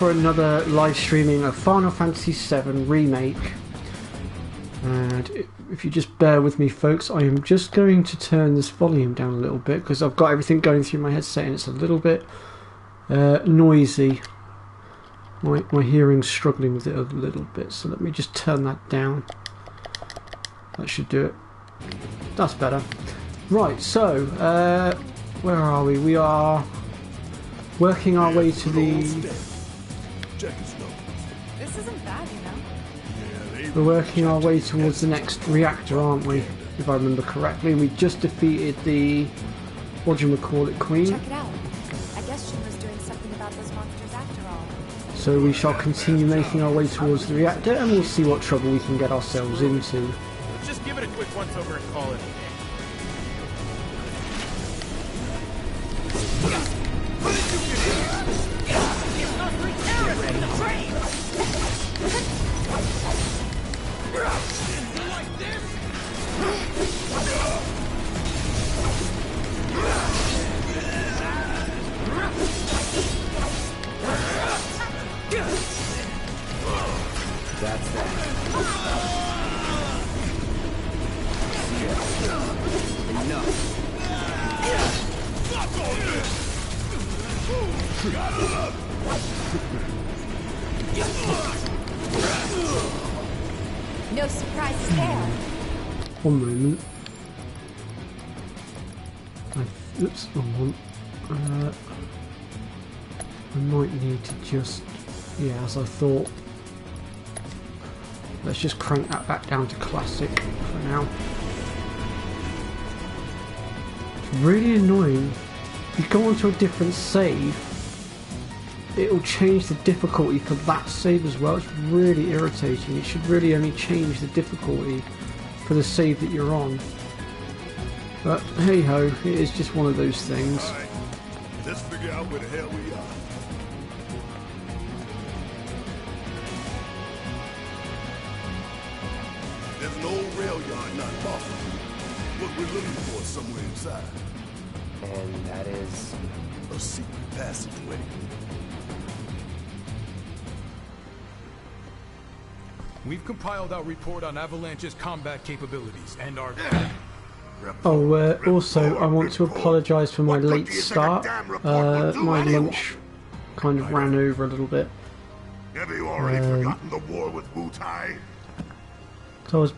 For another live streaming of Final Fantasy VII Remake. And if you just bear with me, folks, I am just going to turn this volume down a little bit because I've got everything going through my headset and it's a little bit noisy. My hearing's struggling with it a little bit, so let me just turn that down. That should do it. That's better. Right, so where are we? We are working our way to the... This isn't bad, you know. We're working our way towards the next reactor, aren't we? If I remember correctly. We just defeated the... whatchamacallit, Queen. Check it out. I guess she was doing something about those monsters after all. So we shall continue making our way towards the reactor and we'll see what trouble we can get ourselves into. Let's just give it a quick once over and call it. That's that. Enough. No surprises there. One moment. Oops, wrong one. I might need to just... yeah, as I thought. Let's just crank that back down to classic for now. It's really annoying. If you go onto a different save, it'll change the difficulty for that save as well. It's really irritating. It should really only change the difficulty for the save that you're on. But hey ho, it is just one of those things. All right, let's figure out where the hell we are. There's an old rail yard not far from here. What we're looking for is somewhere inside. And that is... A secret passageway. We've compiled our report on Avalanche's combat capabilities and our... Oh, also, I want to apologise for my late start. My lunch kind of ran over a little bit. Have you already forgotten the war with Wu-Tai? So I was,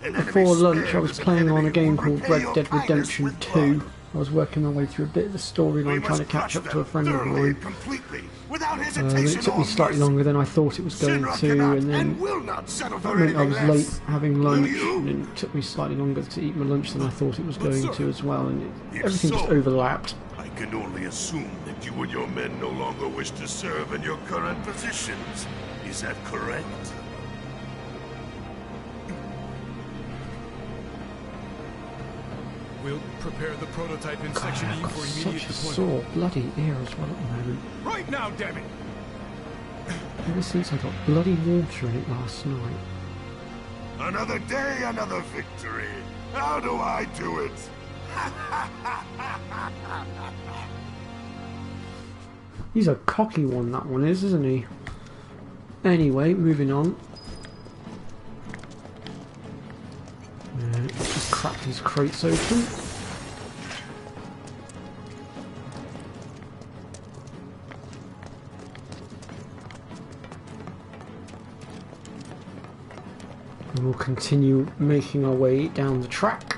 before lunch, I was playing on a game called Red Dead Redemption 2. I was working my way through a bit of the storyline, trying to catch up to a friend of mine. It took me slightly longer than I thought it was going to, and then that meant I was late having lunch, and then it took me slightly longer to eat my lunch than I thought it was going to as well, and everything just overlapped. I can only assume that you and your men no longer wish to serve in your current positions. Is that correct? We'll prepare the prototype in Section God, E I've got for immediate such a deployment. sore bloody ear as well at the moment. Right now, damn it! Ever since I got bloody water in it last night. Another day, another victory. How do I do it? He's a cocky one, that one is, isn't he? Anyway, moving on. Just crack these crates open. And we'll continue making our way down the track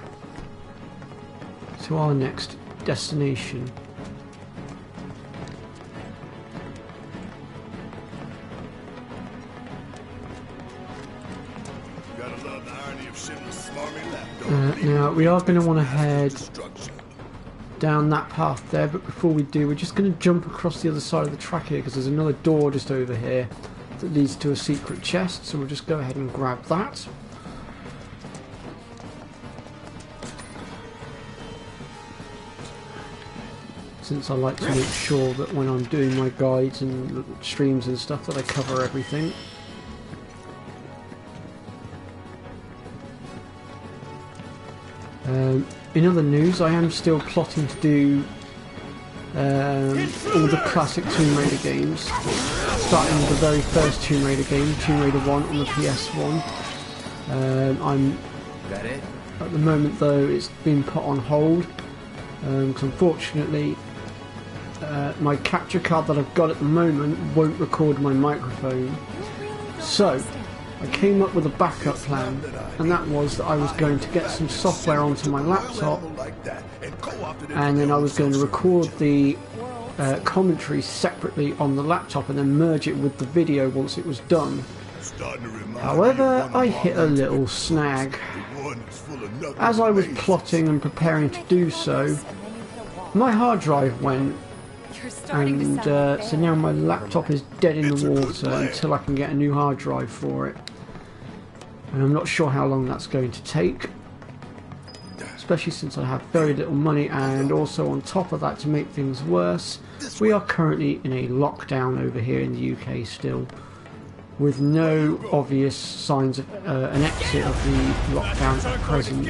to our next destination. Now we are going to want to head down that path there, but before we do, we're just going to jump across the other side of the track here because there's another door just over here that leads to a secret chest, so we'll just go ahead and grab that. Since I like to make sure that when I'm doing my guides and streams and stuff that I cover everything. In other news, I am still plotting to do all the classic Tomb Raider games. starting with the very first Tomb Raider game, Tomb Raider 1 on the PS1. I'm Got it? at the moment though it's been put on hold because unfortunately my capture card that I've got at the moment won't record my microphone. So I came up with a backup plan, and that was that I was going to get some software onto my laptop, and then I was going to record the commentary separately on the laptop and then merge it with the video once it was done. However, I hit a little snag. As I was plotting and preparing to do so, my hard drive went, and so now my laptop is dead in the water until I can get a new hard drive for it. And I'm not sure how long that's going to take, especially since I have very little money, and also on top of that, to make things worse, we are currently in a lockdown over here in the UK still, with no obvious signs of an exit of the lockdown at present.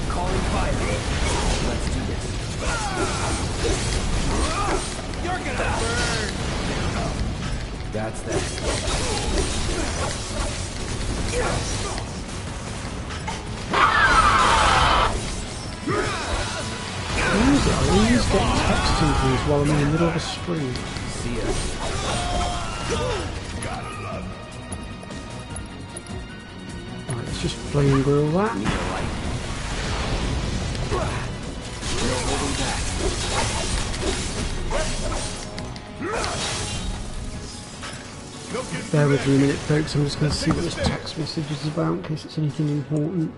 Calling fire. Let's do this. You're gonna burn. That's that. I always get texting things while I'm in the middle of a stream. See ya. Right, let's just flame grill that. Need a light. No holding back. Bear with me a minute, folks. I'm just going to see what this text message is about in case it's anything important.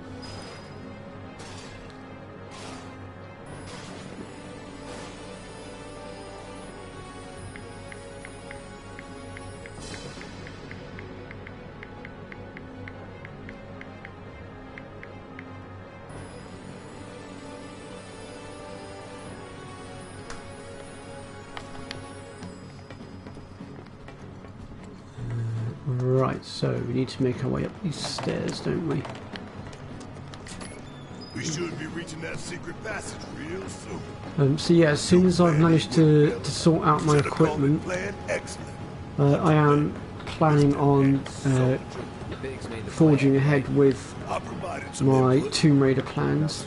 Right, so we need to make our way up these stairs, don't we? We should be reaching that secret passage real soon. So yeah, as soon as I've managed to sort out my equipment, Excellent. I am planning on forging ahead with I provided some my input. Tomb Raider plans,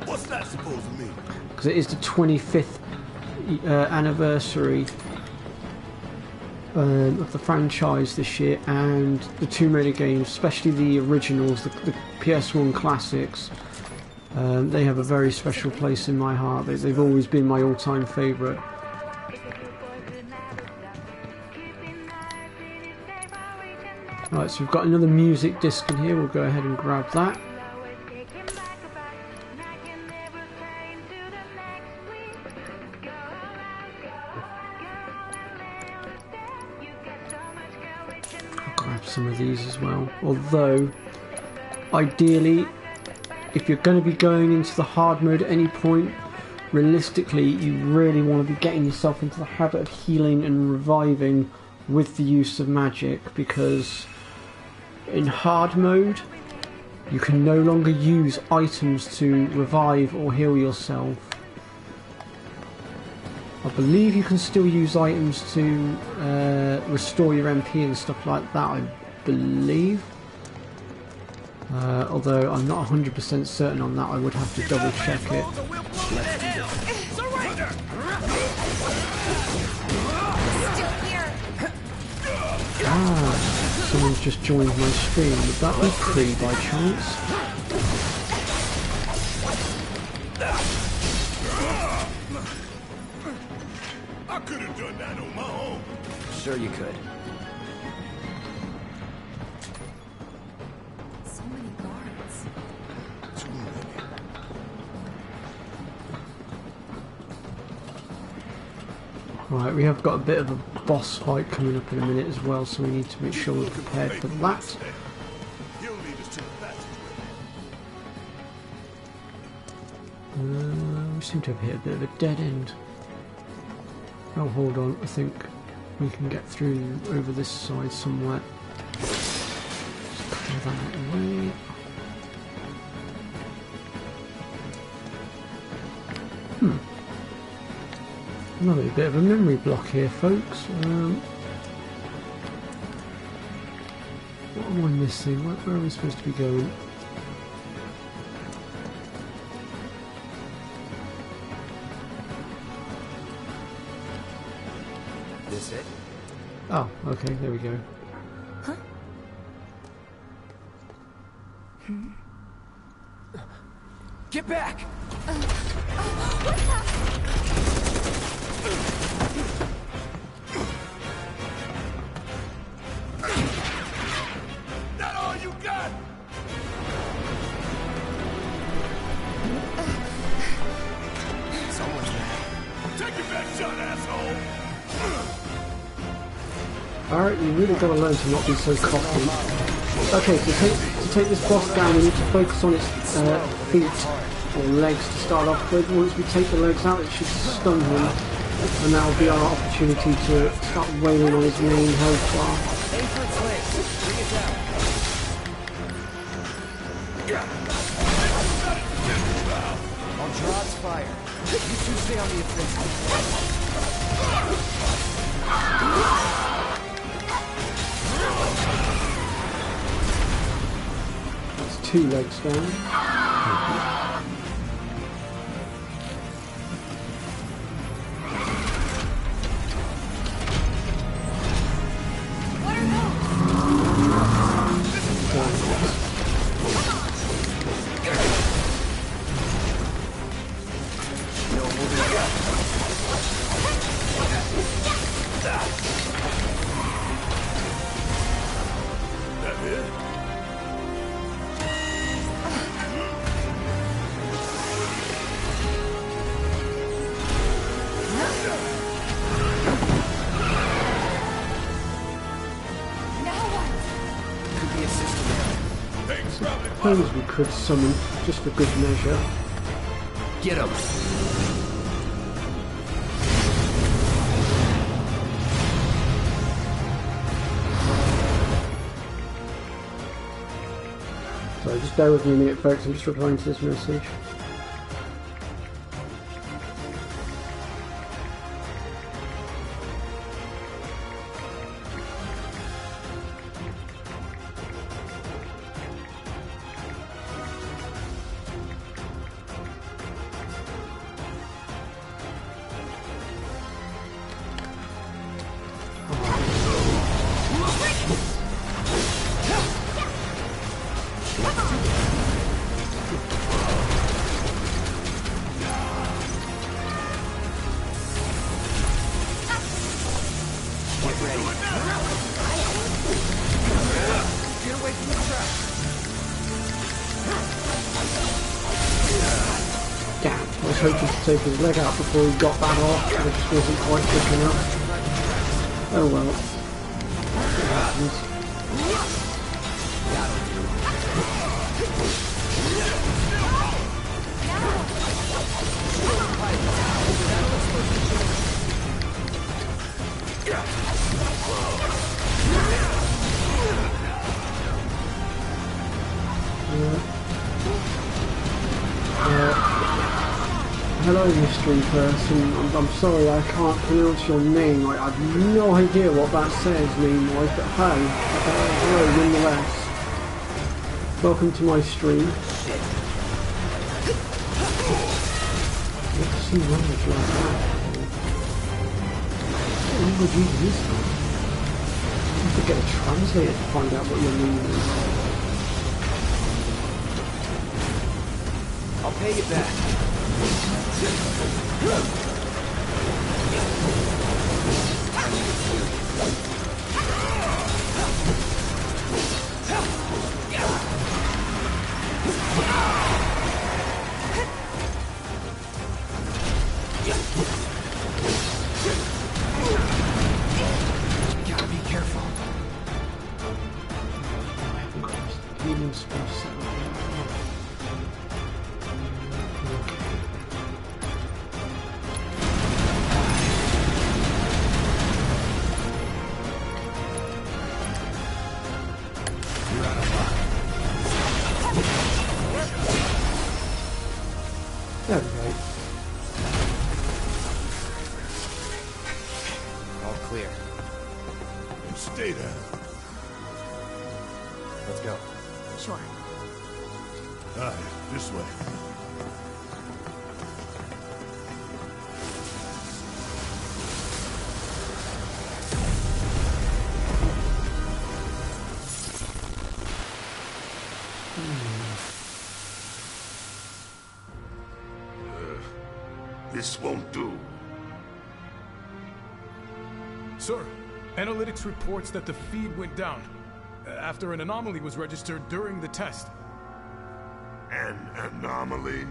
What's that supposed to mean? because it is the 25th anniversary of the franchise this year, and the Tomb Raider games, especially the originals, the PS1 classics, they have a very special place in my heart. They've always been my all-time favourite. Right, so we've got another music disc in here. We'll go ahead and grab that. Grab some of these as well. Although, ideally, if you're going to be going into the hard mode at any point, realistically, you really want to be getting yourself into the habit of healing and reviving with the use of magic, because in hard mode, you can no longer use items to revive or heal yourself. I believe you can still use items to restore your MP and stuff like that, I believe. Although I'm not 100% certain on that, I would have to double check it. Ah, someone's just joined my stream. Would that be Cree by chance? I could have done that on my own. Sure you could. So many guards. Too many. Right, we have got a bit of a boss fight coming up in a minute as well, so we need to make sure we're prepared for that. He'll lead us to the passageway. We seem to have hit a bit of a dead end. Oh, hold on, I think we can get through over this side somewhere. Another bit of a memory block here, folks. What am I missing? Where am I supposed to be going? This it? Oh, okay, there we go. Huh? Get back! What the? That all you got? Someone's mad. Take your best shot, asshole! Alright, you really got to learn to not be so cocky. Okay, so to take this boss down, we need to focus on its feet or legs to start off with. Once we take the legs out, it should stun him, and that will be our opportunity to start wailing on his main health bar. Aim for its legs. Bring it down. I'll draw its fire. You two stay on the offensive. It's 2 legs down. I suppose we could summon just for good measure. Get him. So just bear with me a minute, folks. I'm just replying to this message. Hoping to take his leg out before he got that off, but it just wasn't quite quick enough. Oh well. It happens. Hello, mystery person. I'm sorry I can't pronounce your name. I have no idea what that says name-wise, but hey, hello nonetheless. Welcome to my stream. Let's see language like that. What language even is that? I have to get a translator to find out what your name is. I'll pay you back. Gotta be careful. I haven't got this healing spell set up yet. There we go. Let's go. Sure. Aye, this way. This won't do. Sir, analytics reports that the feed went down after an anomaly was registered during the test. An anomaly?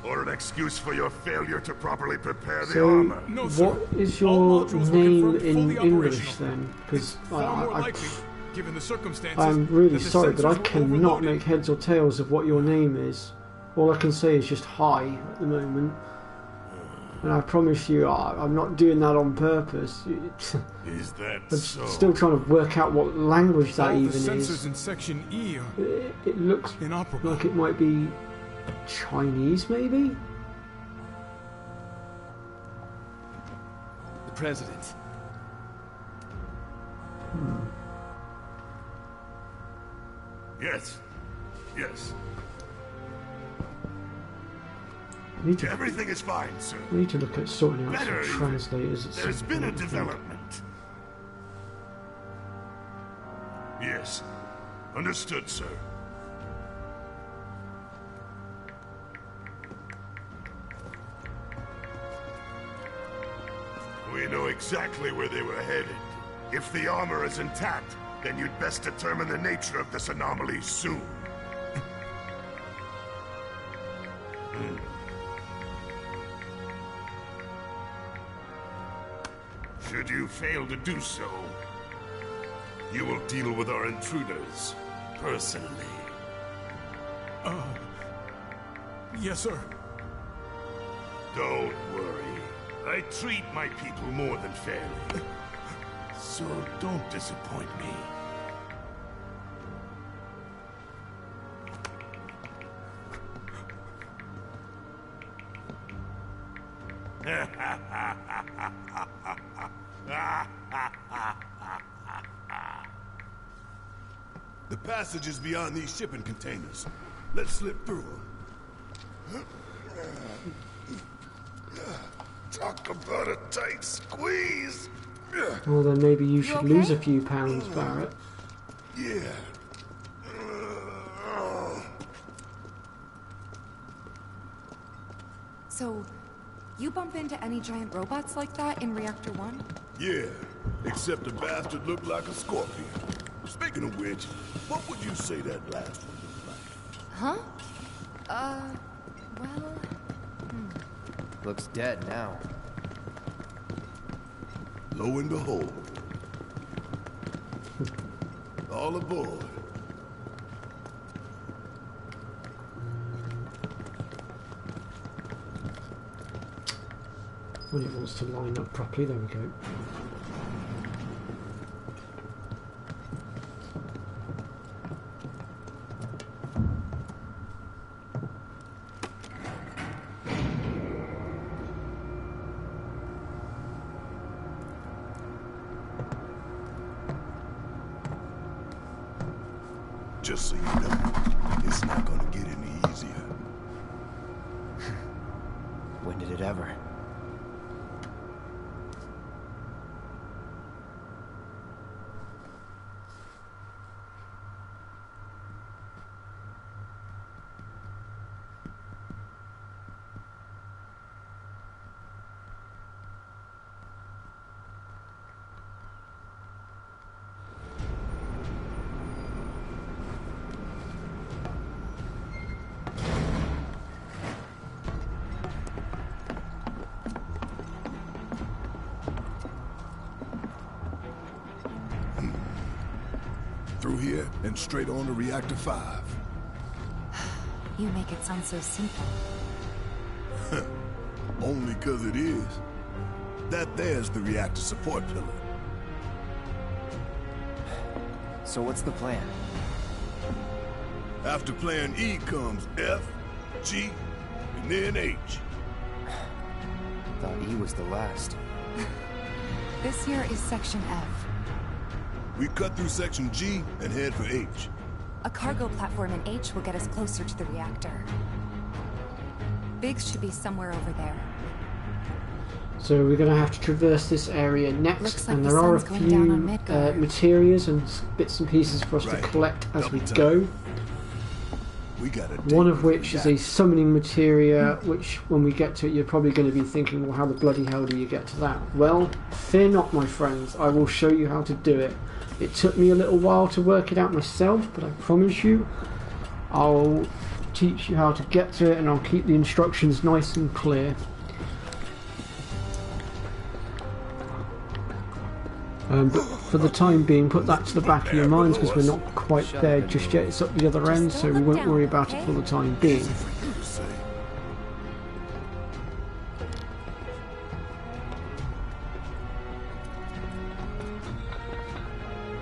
Or an excuse for your failure to properly prepare the So, No, what sir. is All your modules were name confirmed in fully English operational. then? Because Far more likely, given the circumstances. I'm really that the sorry, but I sensors were cannot overloaded. make heads or tails of what your name is. All I can say is just hi at the moment. And I promise you, I'm not doing that on purpose. Is that I'm so? still trying to work out what language that All the even sensors is. in Section E are It looks inoperable. like it might be Chinese, maybe? The President. Yes. Yes. I need to, Everything is fine, sir. I need to look at sorting out Better some even. translators. At There's some been a point, I think. development. Yes. Understood, sir. We know exactly where they were headed. If the armor is intact, then you'd best determine the nature of this anomaly soon. Should you fail to do so, you will deal with our intruders personally. Yes, sir. Don't worry. I treat my people more than fairly. So don't disappoint me. The passage is beyond these shipping containers. Let's slip through them. Talk about a tight squeeze. Well, then maybe you should okay? lose a few pounds, Barrett. Yeah. So, you bump into any giant robots like that in Reactor 1? Yeah. Except the bastard looked like a scorpion. Speaking of which, what would you say that last one looked like? Huh? Well... Looks dead now. Lo and behold. All aboard. When it wants to line up properly, there we go. Just so you know, it's not gonna get any easier. When did it ever? Through here and straight on to Reactor 5. You make it sound so simple. Only 'cause it is. That there's the reactor support pillar. So what's the plan? After plan E comes F, G, and then H. Thought E was the last. This here is Section F. We cut through Section G and head for H. A cargo platform in H will get us closer to the reactor. Biggs should be somewhere over there. So we're going to have to traverse this area next, Looks like and the there are a sun's going down on few Midgar. materials and bits and pieces for us to collect as we go. We gotta One of which is a summoning materia, which when we get to it you're probably going to be thinking, well, how the bloody hell do you get to that? Well, fear not, my friends, I will show you how to do it. It took me a little while to work it out myself, but I promise you I'll teach you how to get to it, and I'll keep the instructions nice and clear. But for the time being, put that to the back of your minds, because we're not quite there just yet. It's up the other end, so we won't worry about it for the time being.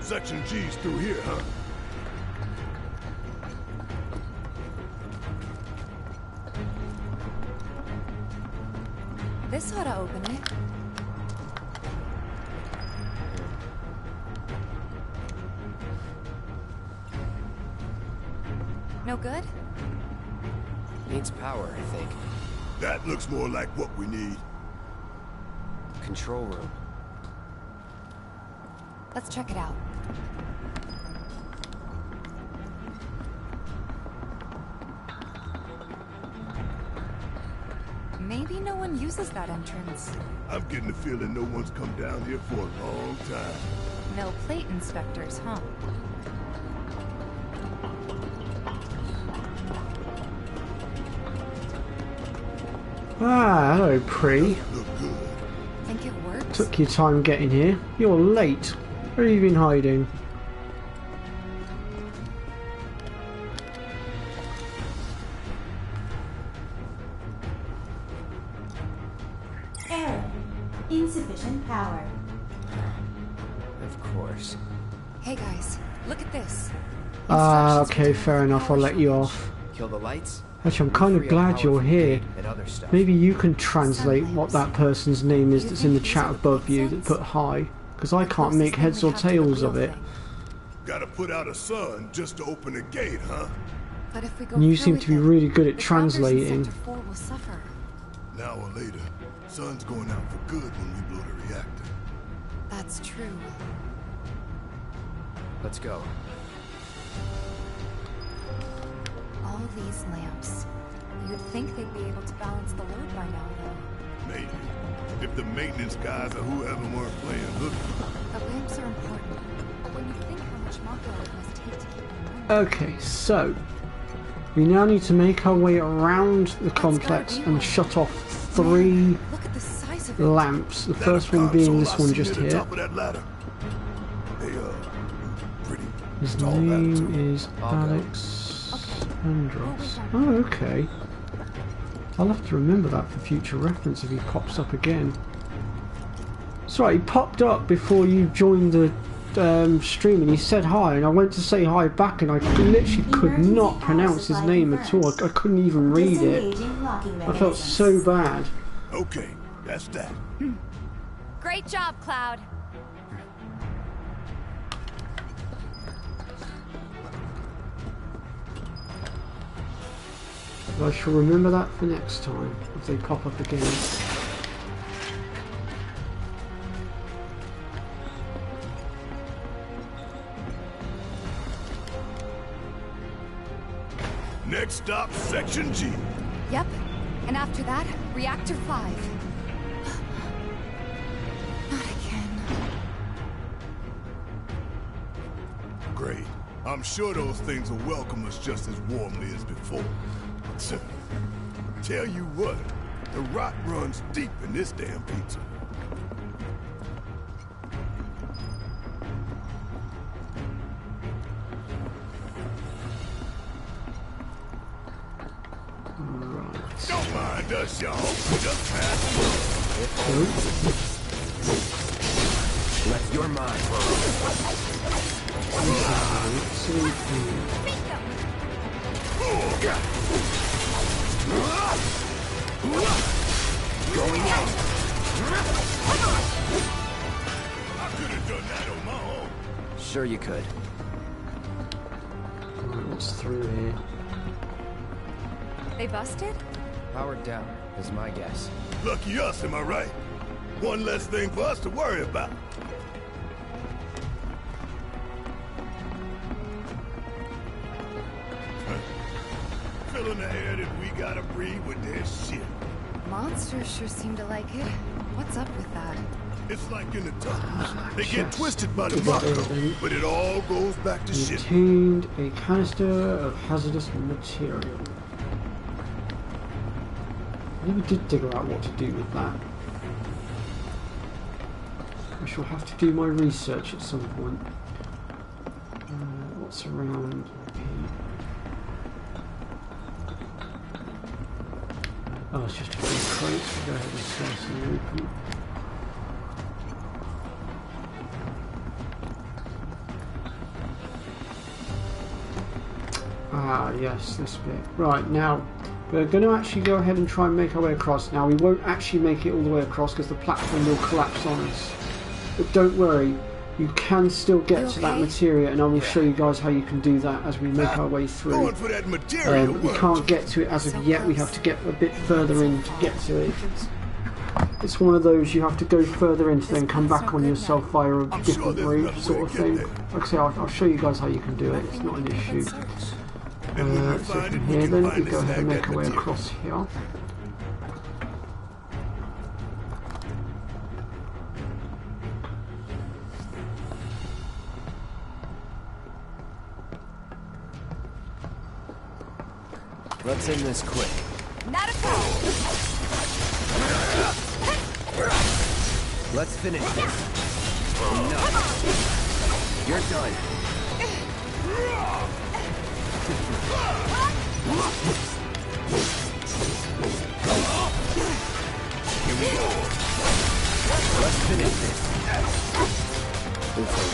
Section G's through here, huh? This ought to open it. No good? Needs power, I think. That looks more like what we need. Control room. Let's check it out. Maybe no one uses that entrance. I'm getting the feeling no one's come down here for a long time. No plate inspectors, huh? Ah, hello, Pre. Look good. Think it works? Took your time getting here. You're late. Where have you been hiding? Error. Insufficient power. Of course. Hey guys, look at this. Ah, Instructions okay, for fair turning enough. power I'll let you switch. off. Kill the lights. Actually, I'm kind of Free up glad power you're from here. gate and other stuff. Maybe you can translate what that person's name is that's in the chat above you that put hi, because I can't make heads or tails of it. Gotta put out a sun just to open a gate, huh? But if we go And you through seem with to be it, really good at the grounders in translating. Sector 4 will suffer. An hour later, sun's going out for good when we blow the reactor. That's true. Let's go. All these lamps. You'd think they'd be able to balance the load by now, though. Maybe. If the maintenance guys or whoever weren't playing hooky. The lamps are important. When you think how much Mako it must take to keep them running. Okay, so we now need to make our way around the complex and shut off 3 Look at the size of it. lamps. The first one being this one just here. Top of that ladder. Hey, pretty His tall name ladder, too. is Alex Andros. Oh, okay. I'll have to remember that for future reference if he pops up again. Sorry, he popped up before you joined the stream and he said hi, and I went to say hi back, and I literally could not pronounce his name at all. I couldn't even read it. I felt so bad. Okay, that's that. Great job, Cloud. I shall remember that for next time if they pop up again. Next stop, Section G. Yep. And after that, Reactor 5. Not again. Great. I'm sure those things will welcome us just as warmly as before. Tell you what, the rot runs deep in this damn pizza. Right. Don't mind us, y'all. Just pass through. Left your mind. Going in. I could have done that on my own. Sure you could. Right, what's through here? They busted? Powered down, is my guess. Lucky us, am I right? One less thing for us to worry about. Filling the air that we gotta breathe with their shit. Monsters sure seem to like it. What's up with that? It's like in the tunnels. They get Yes. twisted by the We got Mako, everything. but it all goes back to shit. Obtained a canister of hazardous material. I never did figure out what to do with that. I shall have to do my research at some point. What's around here? Oh, it's just a few crates. We'll go ahead and slice them open. Ah, yes, this bit. Right, now, we're going to actually go ahead and try and make our way across. Now, we won't actually make it all the way across because the platform will collapse on us. But don't worry, you can still get to that materia, and I will show you guys how you can do that as we make our way through. Going for that material We work. can't get to it as of yet, we have to get a bit further in to get to it. It's one of those, you have to go further in to then come back on yourself via a different route sort of thing. Like I say, I'll show you guys how you can do it, it's not an issue. So from here then, we go ahead and make our way across here. Let's end this quick. Not a problem. Let's finish this. Enough. You're done. Here we go. Let's finish this.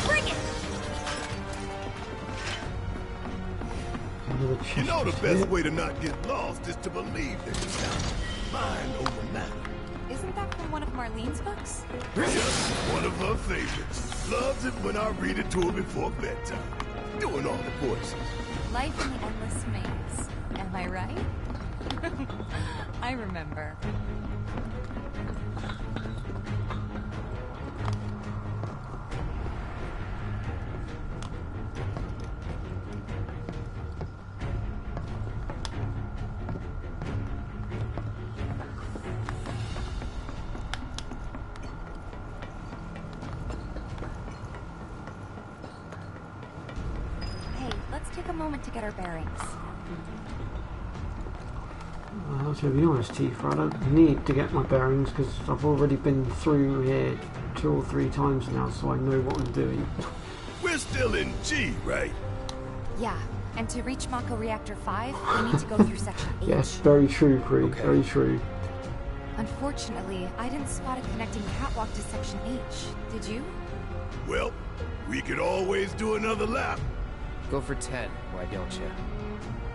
Bring it! Another chest You know the here. best way to not get lost is to believe that you sound mind over matter. Isn't that from one of Marlene's books? Just one of her favorites. Loves it when I read it to her before bedtime. Doing all the voices. Life in the Endless Maze. Am I right? I remember. Hey, let's take a moment to get our bearings. To be honest, Tifa, I don't need to get my bearings because I've already been through here 2 or 3 times now, so I know what I'm doing. We're still in G, right? Yeah, and to reach Mako Reactor 5, we need to go through Section H. Yes, very true, Bree, Okay. very true. Unfortunately, I didn't spot a connecting catwalk to Section H. Did you? Well, we could always do another lap. Go for 10, why don't you?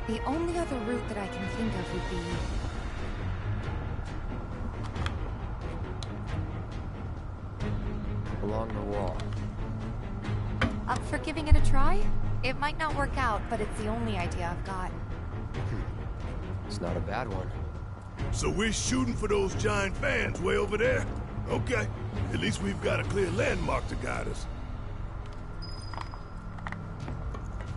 The only other route that I can think of would be... Along the wall. Up for giving it a try? It might not work out, but it's the only idea I've got. It's not a bad one. So we're shooting for those giant fans way over there? Okay. At least we've got a clear landmark to guide us.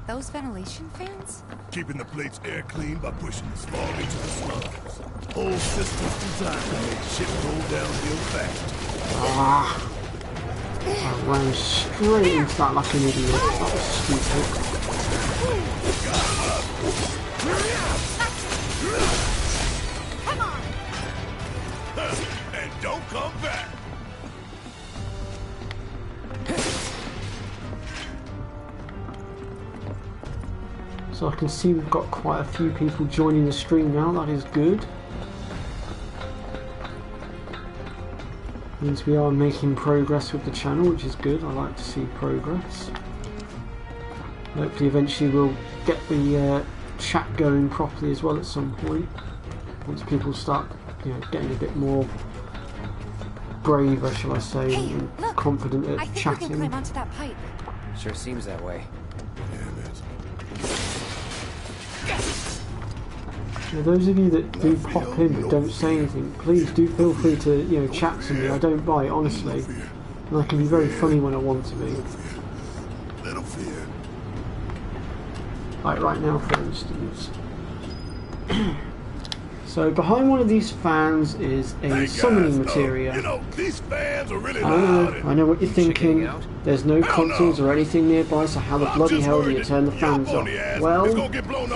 Those ventilation fans? Keeping the plate's air clean by pushing the smog into the slums. Whole system's designed to make shit roll downhill fast. Ah! I ran straight into that like an idiot. That was stupid. Come on! And don't come back! So I can see we've got quite a few people joining the stream now, that is good. Means we are making progress with the channel, which is good. I like to see progress. Hopefully eventually we'll get the chat going properly as well at some point. Once people start, getting a bit more braver, shall I say, Hey, and look! confident I at think we can chatting. climb onto that pipe. Sure seems that way. Now, those of you that do pop in but don't say anything, please do feel free to, you know, chat to me. I don't bite, honestly. And I can be very funny when I want to be. Little fear. Like right now, for instance. So behind one of these fans is a summoning materia. You know, these fans are really loud. I know what you're thinking. There's no consoles or anything nearby, so how the bloody hell do you turn the fans off? Well,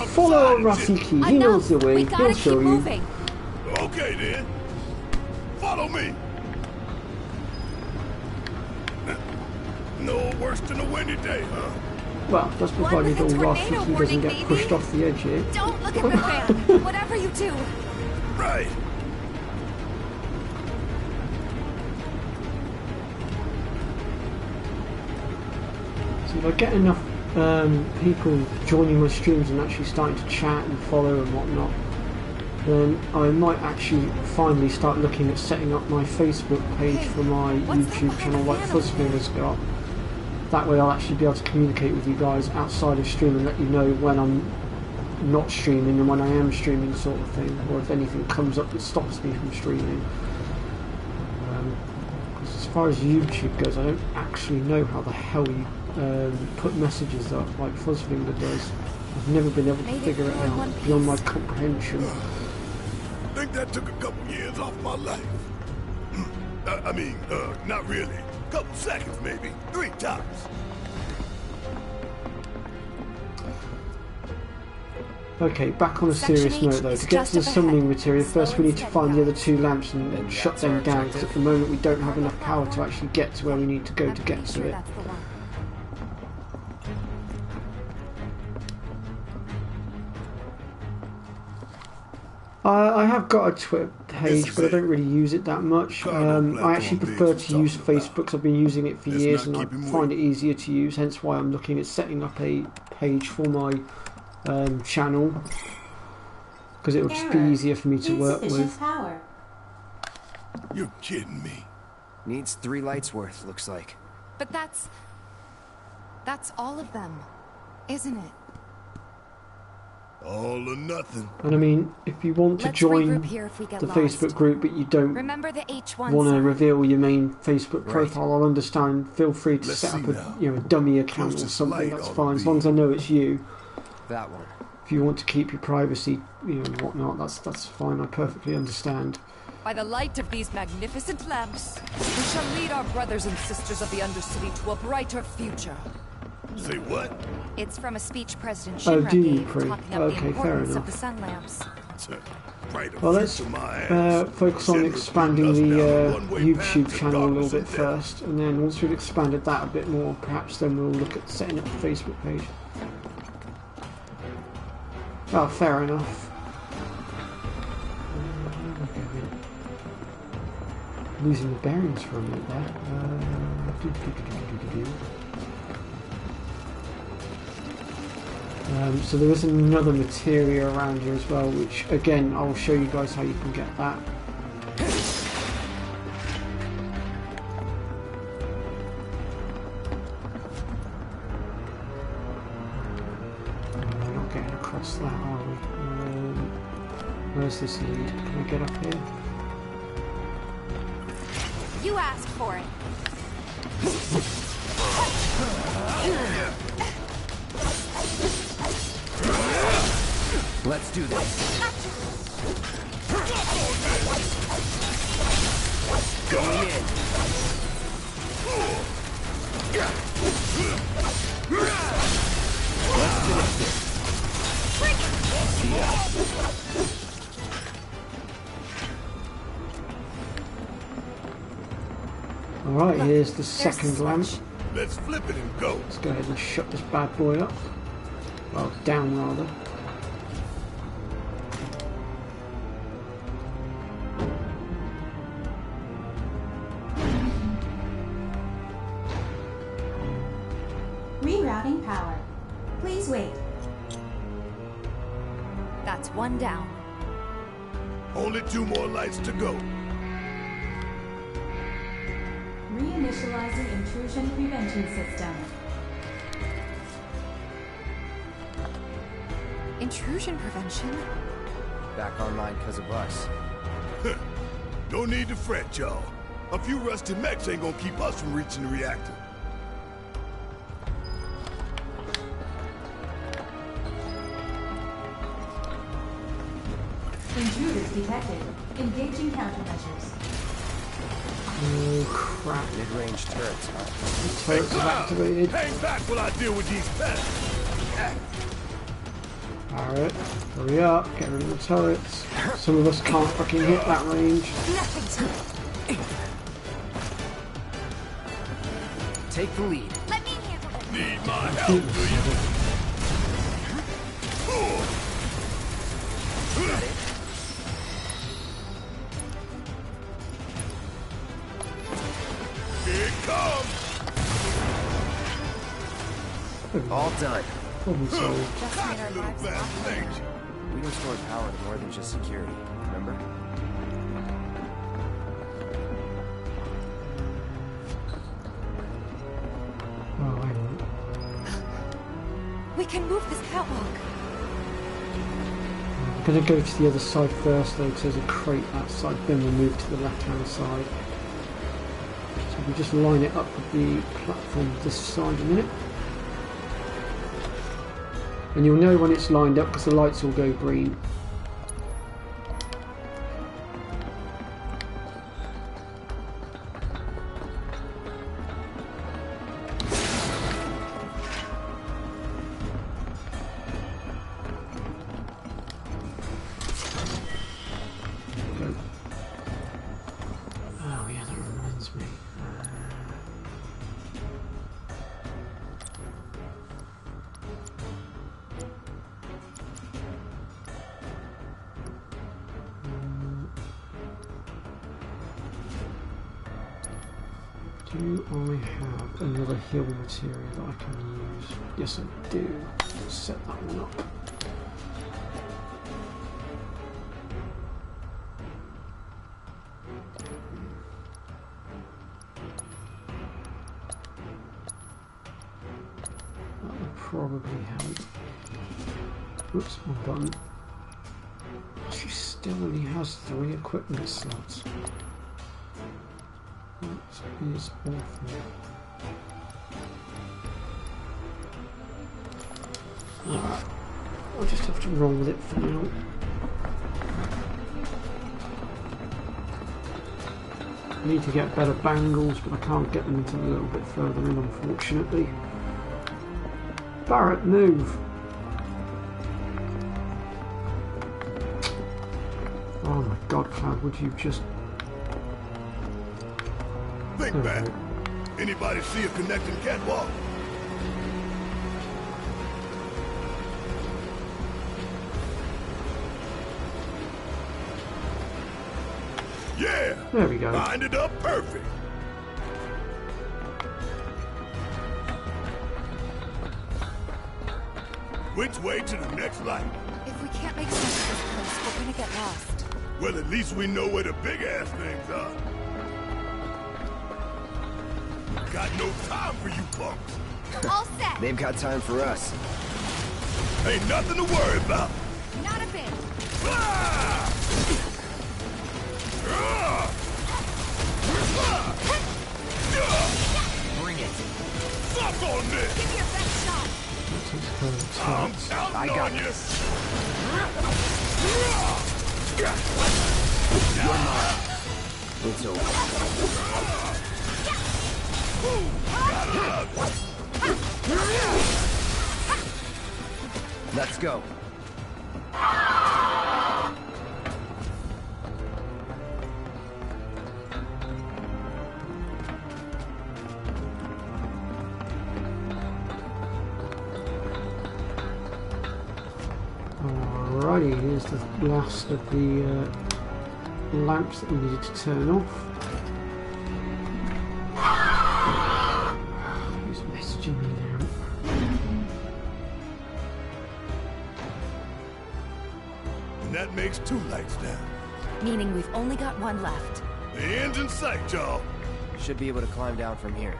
follow Rafiki. He knows the way. He'll show you. Okay then. Follow me. No worse than a windy day, huh? Well, that's provided all Rafiki doesn't get pushed off the edge here. Don't look at the fan. Whatever you do. Right. So if I get enough people joining my streams and actually starting to chat and follow and whatnot, then I might actually finally start looking at setting up my Facebook page for my YouTube channel like Fuzzfinger has got. That way I'll actually be able to communicate with you guys outside of stream and let you know when I'm not streaming and when I am streaming, sort of thing, or if anything comes up that stops me from streaming. Because as far as YouTube goes, I don't actually know how the hell you put messages up like Fuzzfinger does. I've never been able to figure it out beyond my comprehension. I think that took a couple years off my life. I mean, not really. Couple seconds, maybe. 3 times. Okay, back on a serious note though, to get to the summoning materia, first we need to find the other 2 lamps and shut them down, because at the moment we don't have enough power to actually get to where we need to go to get to it. I have got a Twitter page, but I don't really use it that much. I actually prefer to use Facebook, because I've been using it for years and I find it easier to use, hence why I'm looking at setting up a page for my channel, because it would just be easier for me to work with. Power. You're kidding me. Needs 3 lights worth, looks like. But that's all of them, isn't it? All or nothing. And I mean, if you want to join the Facebook group but you don't want to reveal your main Facebook profile, I'll understand. Feel free to set up a dummy account or something. That's fine, as long as I know it's you. That one. If you want to keep your privacy, and whatnot, that's fine. I perfectly understand. By the light of these magnificent lamps, we shall lead our brothers and sisters of the Undercity to a brighter future. Say what? It's from a speech President Oh, Shinra do you, gave Pri? talking up Okay, the fair importance of enough. the sun lamps. Well, let's focus on expanding the YouTube channel a little bit first, and then once we've expanded that a bit more, perhaps then we'll look at setting up a Facebook page. Oh, fair enough. Losing the bearings for a minute there. So there is another materia around here as well, which again I'll show you guys how you can get that. We're not getting across that, are we? Where's this lead? Can I get up here? You asked for it. Let's do this. Going in. Let's finish this. Alright, here's the second lamp. Let's flip it and go. Let's go ahead and shut this bad boy up. Well, down rather. Rerouting power. Please wait. That's 1 down. Only 2 more lights to go. Reinitializing intrusion prevention system. Intrusion prevention? Back online because of us. No need to fret, y'all. A few rusty mechs ain't gonna keep us from reaching the reactor. Intruders detected. Engaging countermeasures. Oh crap. Mid-range turrets, huh? The turrets are activated. Hang back while I deal with these pests. Alright, hurry up, get rid of the turrets. Some of us can't fucking hit that range. Nothing to Take the lead. Let me handle it. Need my help, do you? Got it. Here it comes. All done. Problem solved. Just made our Little lives a lot fast harder. things. We restored power to more than just security, remember? Oh, hang on. We can move this catwalk. I'm going to go to the other side first though, because there's a crate outside, then we'll move to the left hand side. So we just line it up with the platform this side a minute. And you'll know when it's lined up because the lights will go green. Oh yeah, that reminds me. Do I have another heal material that I can use? Yes, I do. Let's set that one up. That would probably help. Oops, wrong button. She still only has 3 equipment slots. That is awful. Alright, I'll just have to roll with it for now. I need to get better bangles, but I can't get them until a little bit further in, unfortunately. Barrett, move! Oh my god, Cloud, would you just... Think back. Anybody see a connecting catwalk? Yeah! There we go. Lined it up perfect. Which way to the next light? If we can't make sense of this place, we're gonna get lost. Well, at least we know where the big-ass things are. Got no time for you punks. All set. They've got time for us. Ain't nothing to worry about. Not a bit. Ah! Ah! Bring it. Suck on this! Give me your best shot. I'm counting I got on you. this. It's over. Let's go. Alrighty, here's the last of the lamps that we needed to turn off. Who's messaging me now? And that makes 2 lights down. Meaning we've only got one left. The end's in sight, y'all. Should be able to climb down from here.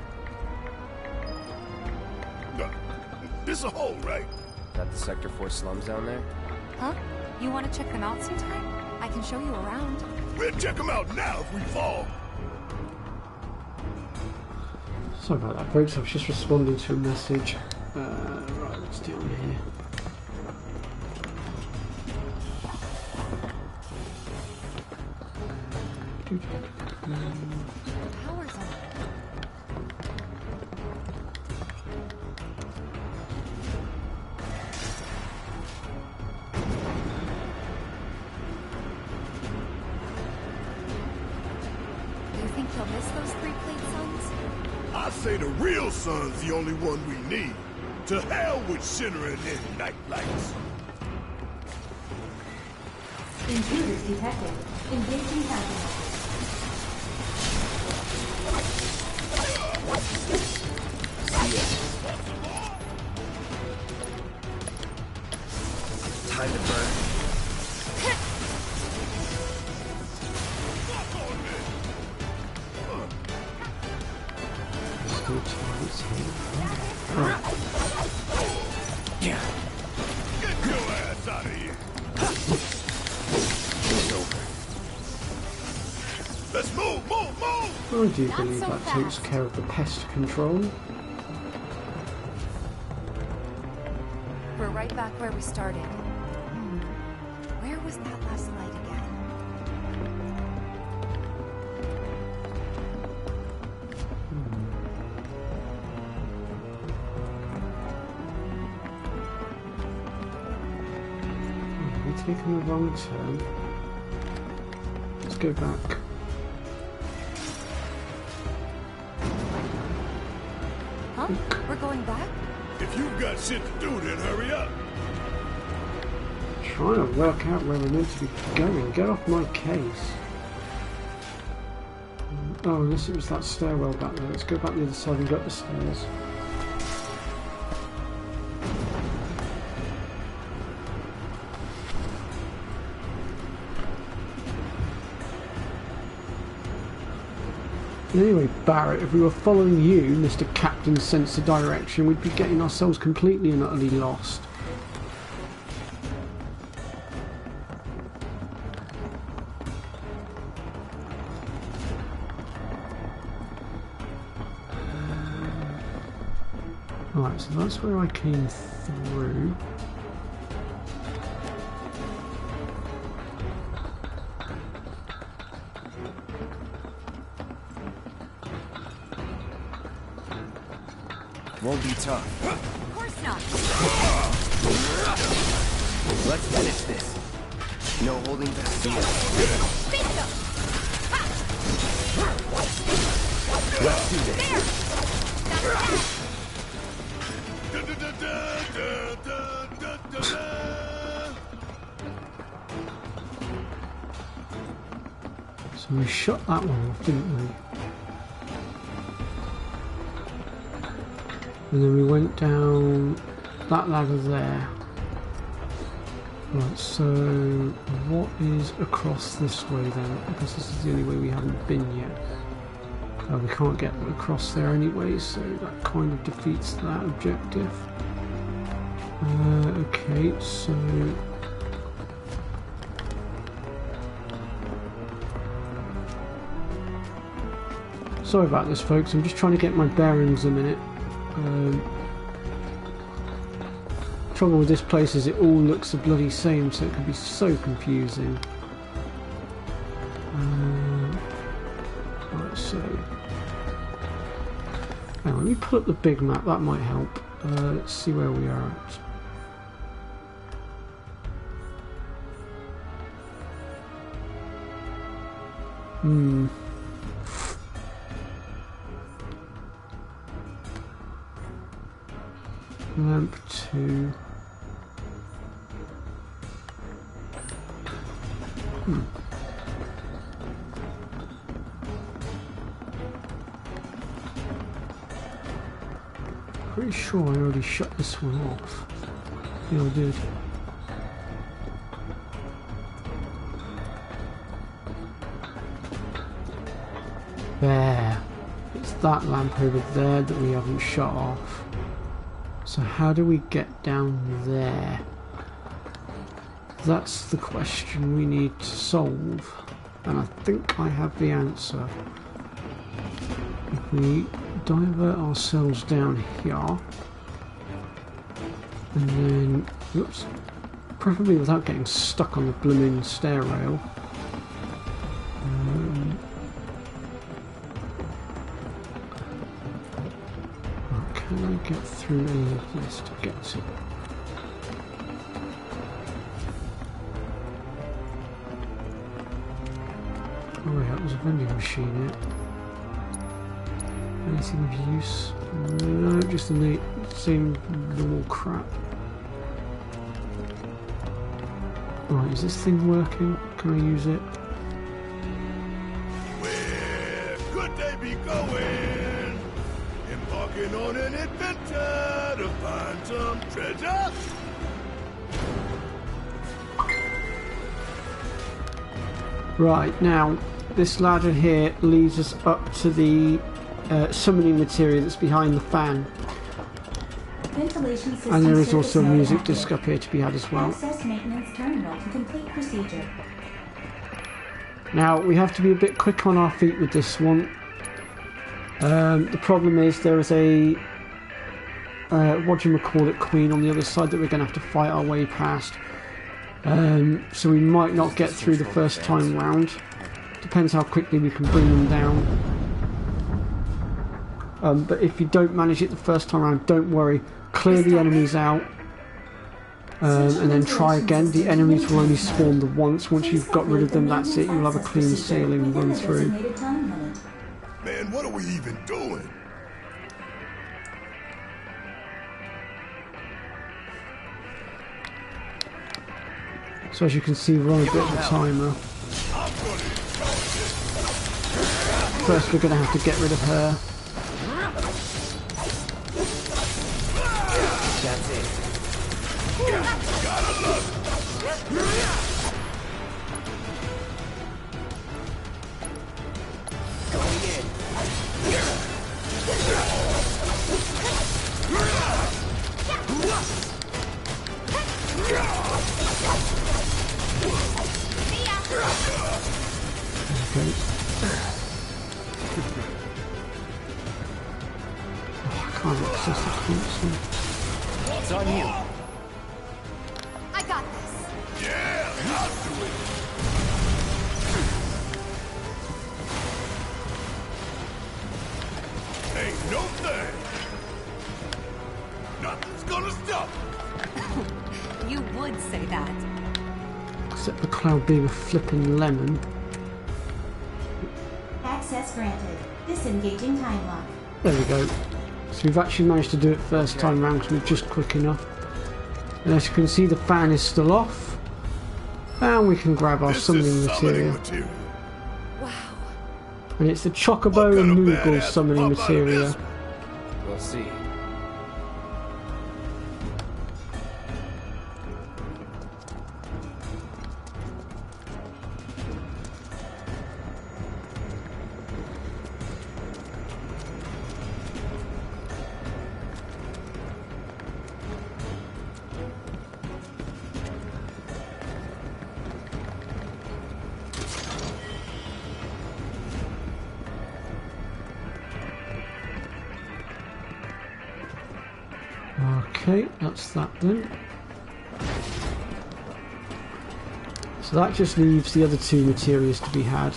This a hole, right? That the Sector 4 slums down there? Huh? You want to check them out sometime? I can show you around. We'll check them out now if we fall. Sorry about that, folks. I was just responding to a message. Right, let's do it on here. Power's on. You think he'll miss those three-plate suns? I say the real sun's the only one we need. To hell with shimmering in night lights. Intruders detected. Engaging countermeasures. Time to burn. Get your ass out of here. It's over. Let's move, move, move! I do Not believe so that takes fast. care of the pest control. We're right back where we started. Where was that last light again? We're taking the wrong turn. Let's go back. Huh? We're going back? If you've got shit to do, then hurry up. Trying to work out where we're meant to be going. Get off my case. Oh, unless it was that stairwell back there. Let's go back the other side and go up the stairs. Anyway, Barrett, if we were following you, Mr. Captain Sense of Direction, we'd be getting ourselves completely and utterly lost. Right, so that's where I came through. Won't be tough. Of course not. Let's finish this. No holding back. Bingo! Let's do this. So we shut that one off, didn't we? And then we went down that ladder there. Right, so what is across this way then? Because this is the only way we haven't been yet. We can't get across there anyway, so that kind of defeats that objective. Okay, so... Sorry about this, folks. I'm just trying to get my bearings a minute. Trouble with this place is it all looks the bloody same, so it can be so confusing. Right, so hang on, let me pull up the big map. That might help. Let's see where we are at. Lamp 2. Pretty sure I already shut this one off. Yeah, I did. There. It's that lamp over there that we haven't shut off. So how do we get down there? That's the question we need to solve. And I think I have the answer. If we divert ourselves down here, and then, oops, preferably without getting stuck on the blooming stair rail. Can I get through any of this to get to? Oh yeah, it was a vending machine here. Anything of use? No, just the same normal crap. Right, is this thing working? Can I use it? Where could they be going? Embarking on an adventure to find some treasure? Right, now this ladder here leads us up to the summoning material that's behind the fan. Ventilation system And there is also a service music mode disc active. up here to be had as well. Access maintenance terminal to complete procedure. Now, we have to be a bit quick on our feet with this one. The problem is there is a queen on the other side that we're going to have to fight our way past. So we might not get through the first time round. Depends how quickly we can bring them down. But if you don't manage it the first time round, don't worry. Clear the enemies out. And then try again. The enemies will only spawn the once. Once you've got rid of them, that's it. You'll have a clean sailing run through. Man, what are we even doing? So as you can see, we're on a bit of a timer. First, we're going to have to get rid of her. That's it. Gotta love Going in. Okay. Oh, I can't access the console. It's on you. I got this. Yeah, I'll do it. Ain't no thing. Nothing's gonna stop. You would say that. Except the cloud being a flipping lemon. Access granted. Disengaging time lock. There we go. So we've actually managed to do it first time round because we're just quick enough. And as you can see, the fan is still off. And we can grab our This summoning is material. Wow. And it's the Chocobo and Moogle summoning materia. We'll see. Okay, that's that then. So that just leaves the other two materials to be had.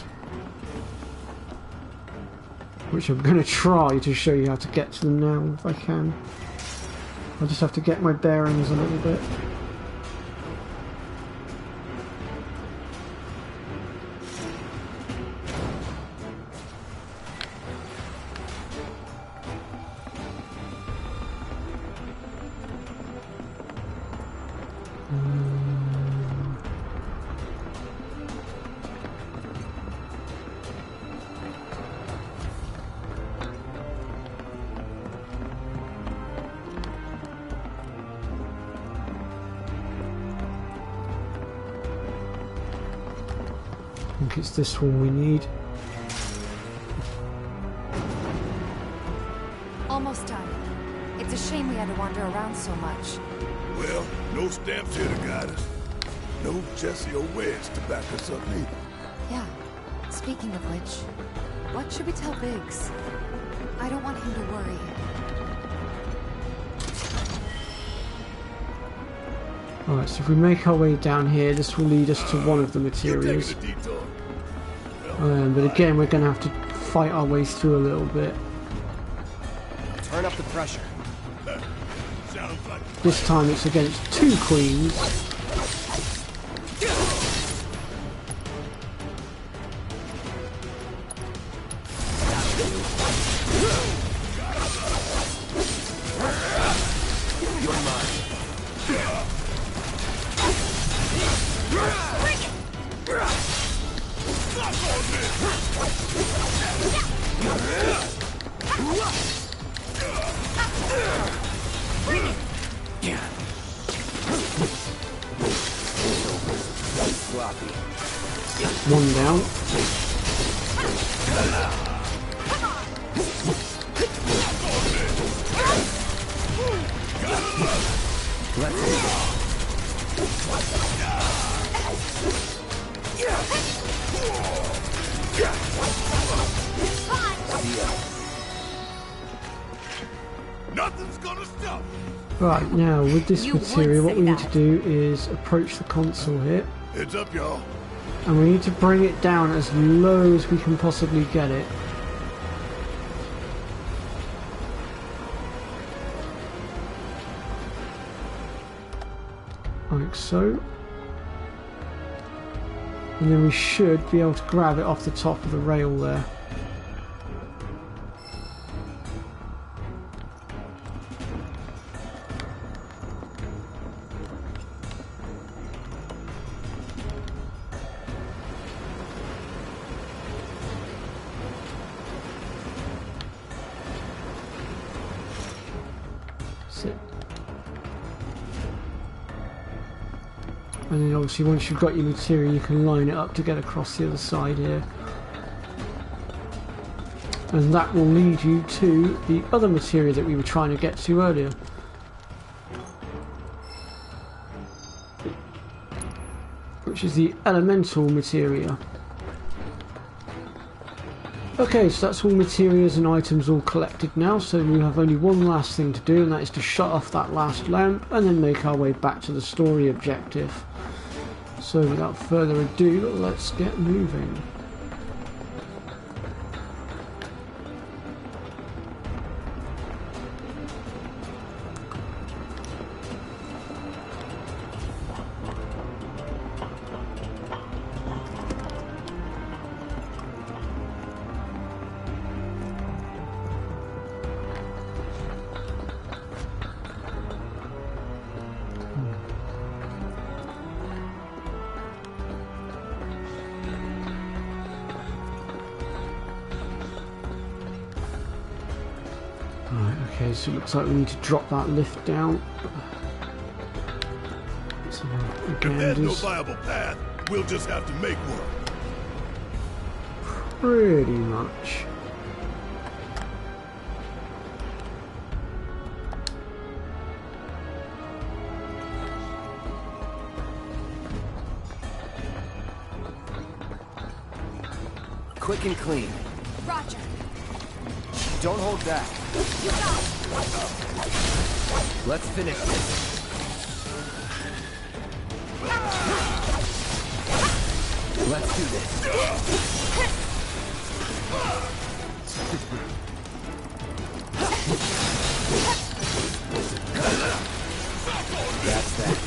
Which I'm going to try to show you how to get to them now if I can. I'll just have to get my bearings a little bit. I think it's this one we need. Almost done. It's a shame we had had to wander around so much. Well, no stamps here to guide us. No Jesse or Wedge to back us up either. Yeah. Speaking of which, what should we tell Biggs? I don't want him to worry. Alright, so if we make our way down here, this will lead us to one of the You're materials. taking a detour. But again, we're going to have to fight our way through a little bit. Turn up the pressure. Sounds like This time it's against two queens. You're mine. Sloppy. One down. nothing's gonna stop. Right, now with this You would material, what say we need that. to do is approach the console here. Heads up, y'all. And we need to bring it down as low as we can possibly get it. Like so. And then we should be able to grab it off the top of the rail there. Sit. And then obviously once you've got your material you can line it up to get across the other side here. And that will lead you to the other material that we were trying to get to earlier. Which is the elemental materia. Okay, so that's all materials and items all collected now, so we have only one last thing to do, and that is to shut off that last lamp and then make our way back to the story objective. So without further ado, let's get moving. Right, okay, so it looks like we need to drop that lift down. So If again, there's no just viable path, we'll just have to make one. pretty much. Quick and clean. Roger. Don't hold back. You got it. Let's finish this. Let's do this. That's that.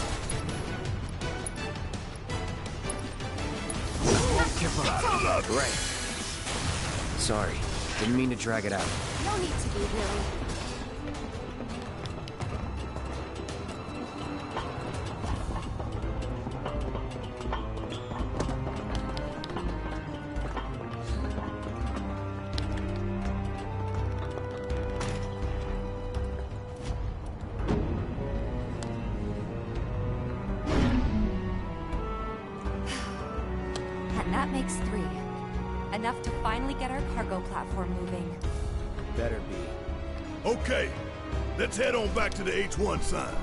Give up. Right. Sorry. Didn't mean to drag it out. No need to be, really. And that makes 3. Enough to finally get our cargo platform moving. Better be. Okay, Let's head on back to the H1 sign.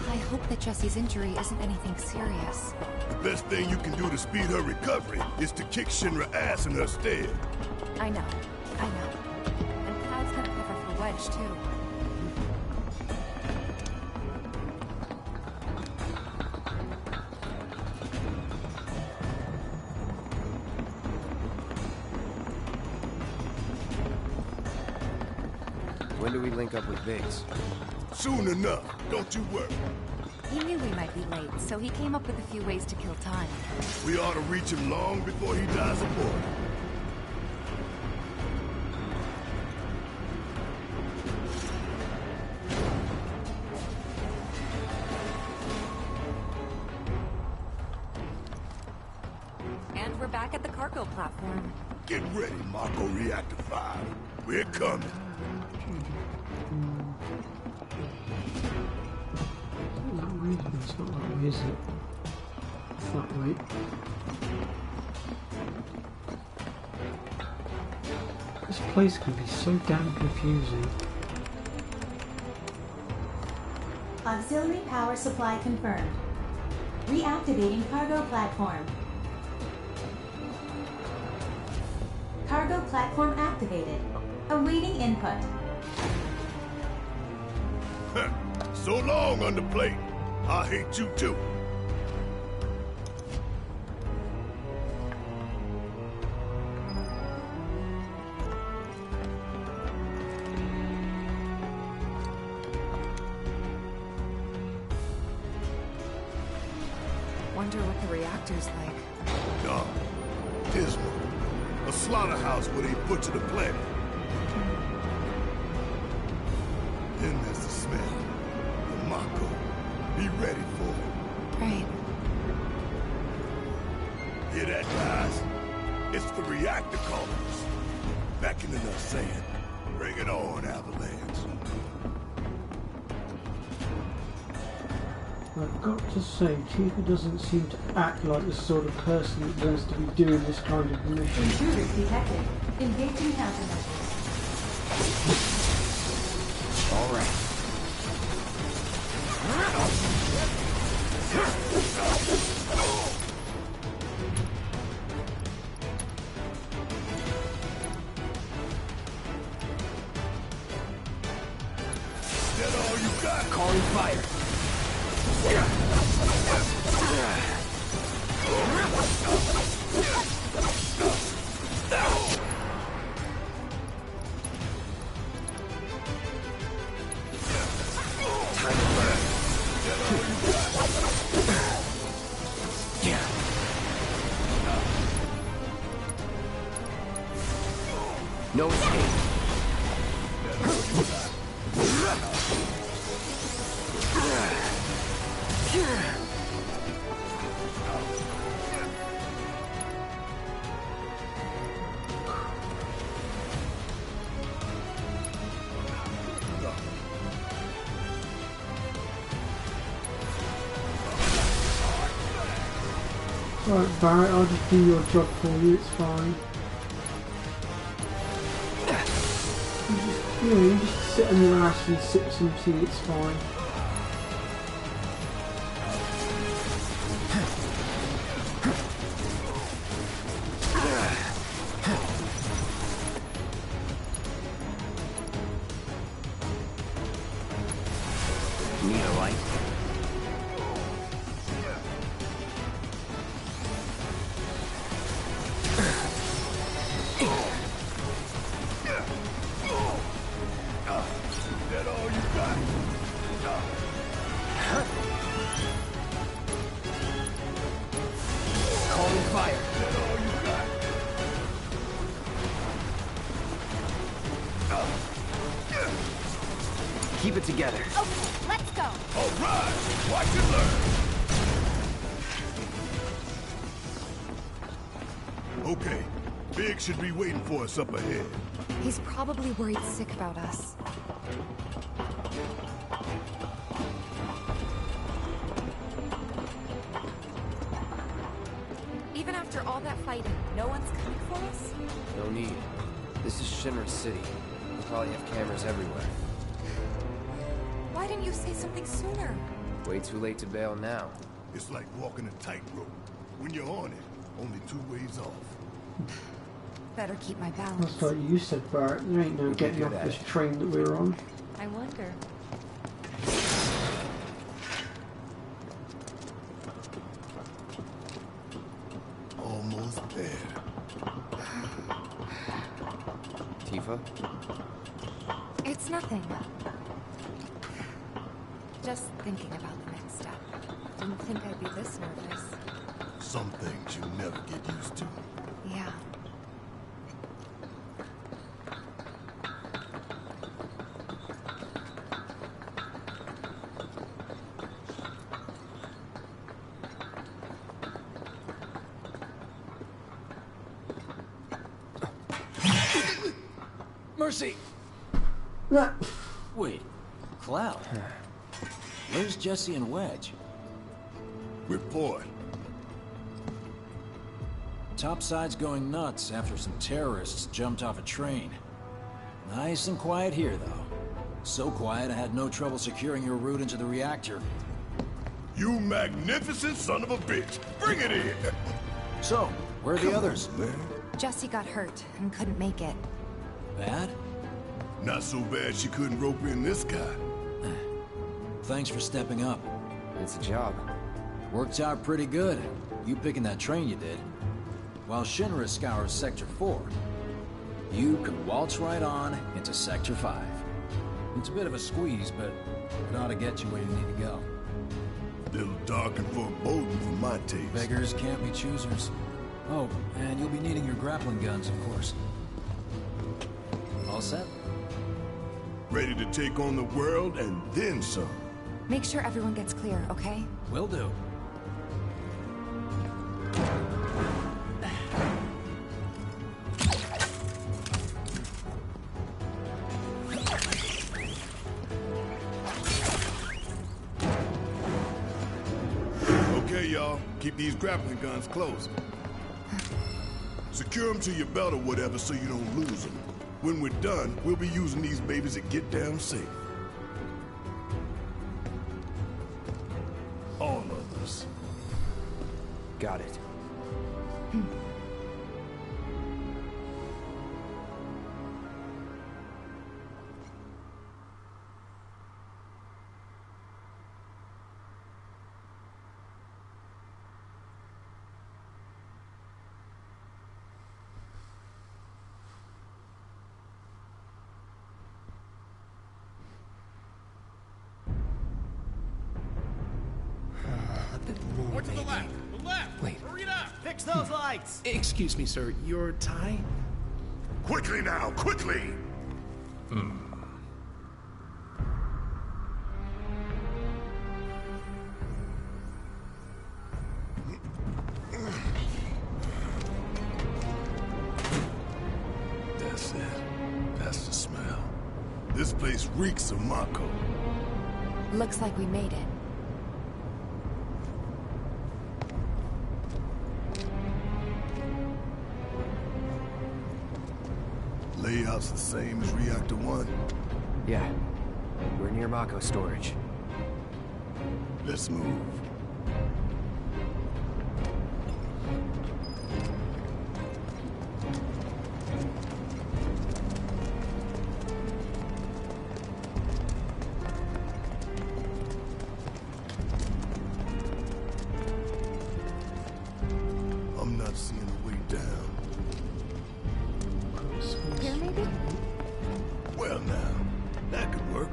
I hope that Jessie's injury isn't anything serious. The best thing you can do to speed her recovery is to kick Shinra ass in her stead. I know. And Cloud's gonna cover for Wedge, too. When do we link up with Biggs? Soon enough, don't you worry. He knew we might be late, so he came up with a few ways to kill time. We ought to reach him long before he dies aboard. And we're back at the cargo platform. Get ready, Mako Reactor 5. We're coming. It's not that way, is it? It's that way. This place can be so damn confusing. Auxiliary power supply confirmed. Reactivating cargo platform. Cargo platform activated. Awaiting input. So long, underplate. I hate you too. Wonder what the reactor's like. Dark, dismal. A slaughterhouse where they butcher the planet. Then there's the smell. The Mako. Be ready for it. Right. Hear that, guys? It's the reactor columns. Backing enough sand. Bring it on, Avalanche. I've got to say, Tifa doesn't seem to act like the sort of person that wants to be doing this kind of mission. Intruders detected. Engaging countermeasures. All right. That all you got? Calling fire. No escape. Right, Barrett, I'll just do your job for you, it's fine. You just sit on your ass and sip some tea, it's fine. Need a light? That all you got? Calling fire. That all you got? Keep it together. Okay, let's go. All right, watch and learn. Okay, Big should be waiting for us up ahead. He's probably worried sick about us. Even after all that fighting, no one's coming for us? No need. This is Shinra City. They probably have cameras everywhere. Why didn't you say something sooner? Way too late to bail now. It's like walking a tightrope. When you're on it, only 2 ways off. Better keep my balance. That's like you said, Barrett. There ain't no getting off this train that we're on. I wonder. Almost there. Tifa? It's nothing. Just thinking about the next step. Didn't think I'd be this nervous. Some things you never get used to. Yeah. Mercy! Wait, Cloud. Where's Jesse and Wedge? Report. Topside's going nuts after some terrorists jumped off a train. Nice and quiet here, though. So quiet I had no trouble securing your route into the reactor. You magnificent son of a bitch! Bring it in! So, where are the others? Man. Jesse got hurt and couldn't make it. Bad? Not so bad she couldn't rope in this guy. Thanks for stepping up. It's a job. Worked out pretty good. You picking that train you did. While Shinra scours Sector 4, you can waltz right on into Sector 5. It's a bit of a squeeze, but it ought to get you where you need to go. Little dark and foreboding for my taste. Beggars can't be choosers. Oh, and you'll be needing your grappling guns, of course. All set? Ready to take on the world and then some. Make sure everyone gets clear, okay? Will do. Okay, y'all. Keep these grappling guns close. Secure them to your belt or whatever so you don't lose them. When we're done, we'll be using these babies to get down safe. All of us. Got it. More to the left! The left! Wait. Hurry it up! Fix those lights! Excuse me, sir. Your tie? Quickly now, quickly! That's it. That's the smell. This place reeks of Mako. Looks like we made it. Layout's the same as Reactor 1. Yeah. We're near Mako storage. Let's move. I'm not seeing a way down. Here, maybe? Well now, that could work.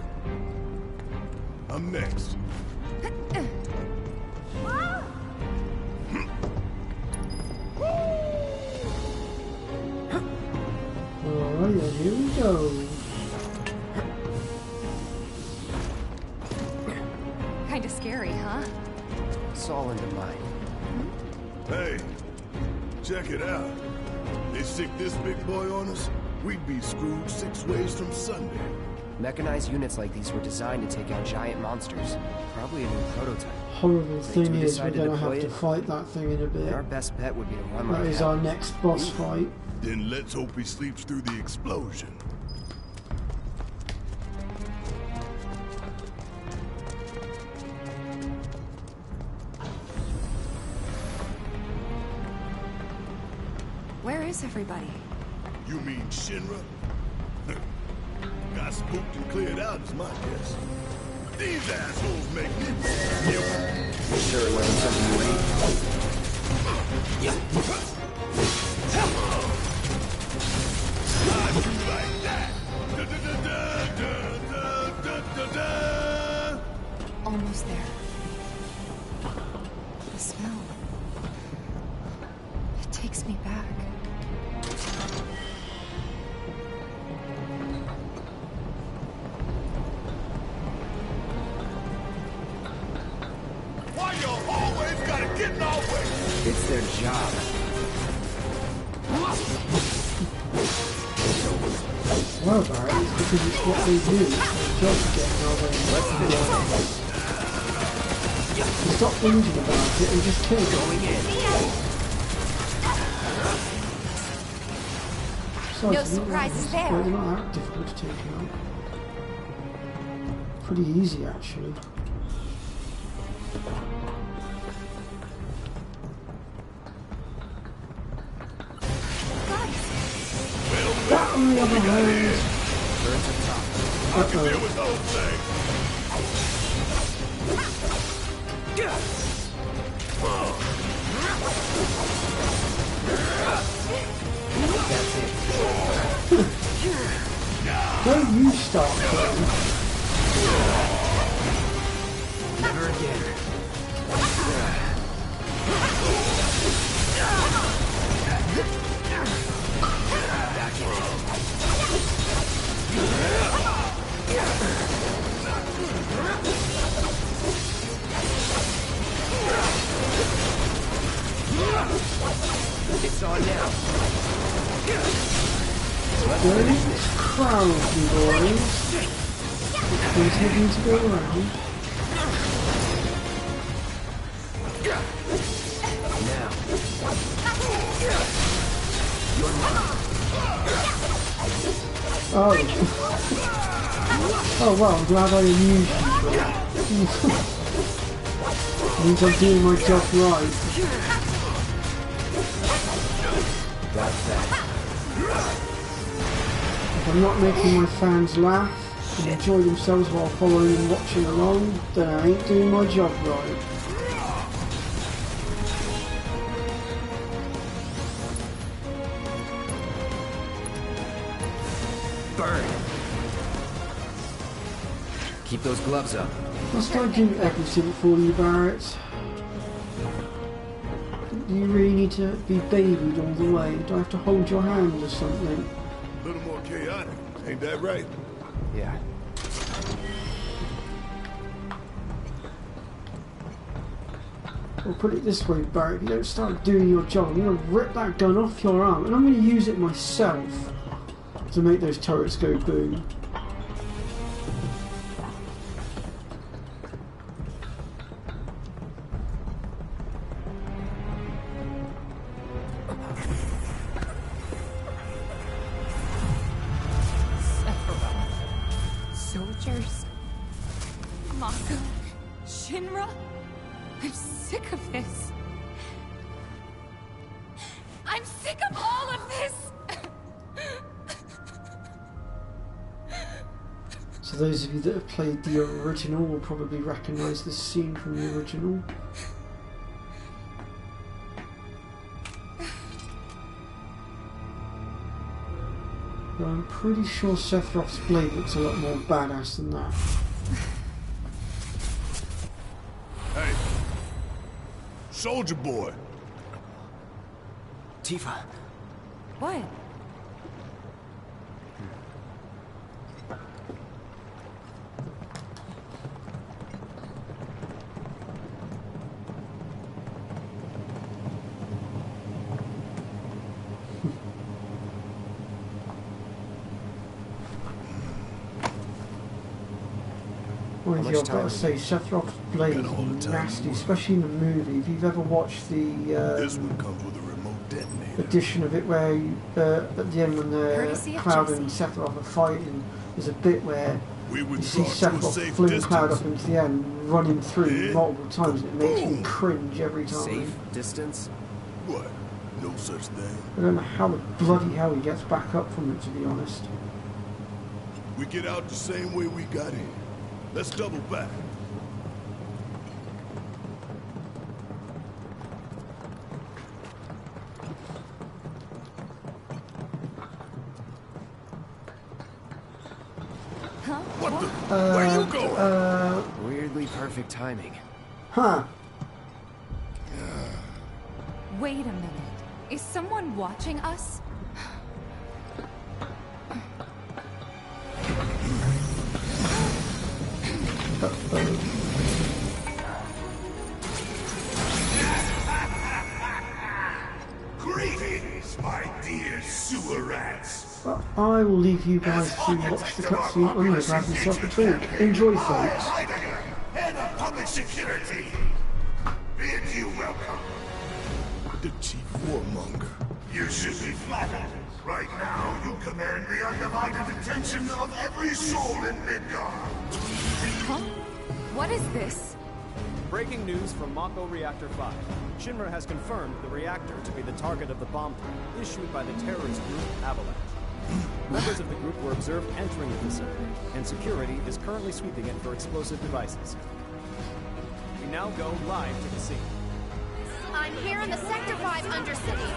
I'm next. Alright, then here we go. Kinda scary, huh? It's all in the mind. Hey, check it out. They stick this big boy on us, we'd be screwed 6 ways from Sunday. Mechanized units like these were designed to take out giant monsters. Probably a new prototype. Horrible If they thing do is, we're decide to going to deploy have to it, fight that thing in a bit. Our best bet would be to run That like is hell. our next boss fight. Then let's hope he sleeps through the explosion. Where is everybody? You mean Shinra? Got spooked and cleared out is my guess. These assholes make me You sure it wasn't something you ate? How'd you like that? Da-da-da-da-da-da-da-da-da. Almost there. The smell. It takes me back. Why you always gotta get in our way? It's their job. Well, Barry, it's because it's what they do. It's their job to get in our way. Let's finish this. Stop whinging about it and just kill it. Going in. Besides, No surprises there. They're not that difficult to take out. Pretty easy, actually. That, on the other hand... Deal with those things. Don't you start playing. Never again. Back in. It's on now. Ready? Crown, you boys. It's heading to go around. Now. You're mine. Oh. Oh well, I'm glad I amused you for that. Means I'm doing my job right. Got that. If I'm not making my fans laugh and enjoy themselves while following and watching along, then I ain't doing my job right. Burn. Keep those gloves up. Must I do everything for you, Barrett? Do you really need to be babied all the way? Do I have to hold your hand or something? A little more chaotic, ain't that right? Yeah. Or put it this way, Barrett, if you don't start doing your job, I'm going to rip that gun off your arm and I'm going to use it myself to make those turrets go boom. Soldiers. Mako. Shinra. I'm sick of this. I'm sick of all of this! So those of you that have played the original will probably recognise this scene from the original. But I'm pretty sure Sephiroth's blade looks a lot more badass than that. Hey. Soldier boy. Tifa. What? Mind you, I've got to say, Sephiroth's blade is nasty, especially in the movie. If you've ever watched the This one comes with a remote detonator. edition of it where you, at the end when Cloud and Sephiroth are fighting, there's a bit where you see Sephiroth fling Cloud up into the air and running through multiple times, and it makes me cringe every time. Safe distance? What? No such thing. I don't know how the bloody hell he gets back up from it, to be honest. We get out the same way we got in. Let's double back. Huh? What the? Where you going? Weirdly perfect timing. Huh. Wait a minute. Is someone watching us? Greetings, my dear sewer rats. But I will leave you guys to watch the cutscene and grab yourself a drink. Enjoy, folks. Head of Public Security. Bid you welcome. The chief warmonger. You should be flattered. Right now, you command the undivided attention of every soul in Midgard. Huh? What is this? Breaking news from Mako Reactor 5. Shinra has confirmed the reactor to be the target of the bomb threat issued by the terrorist group Avalanche. Members of the group were observed entering the facility, and security is currently sweeping it for explosive devices. We now go live to the scene. I'm here in the Sector 5 Undercity.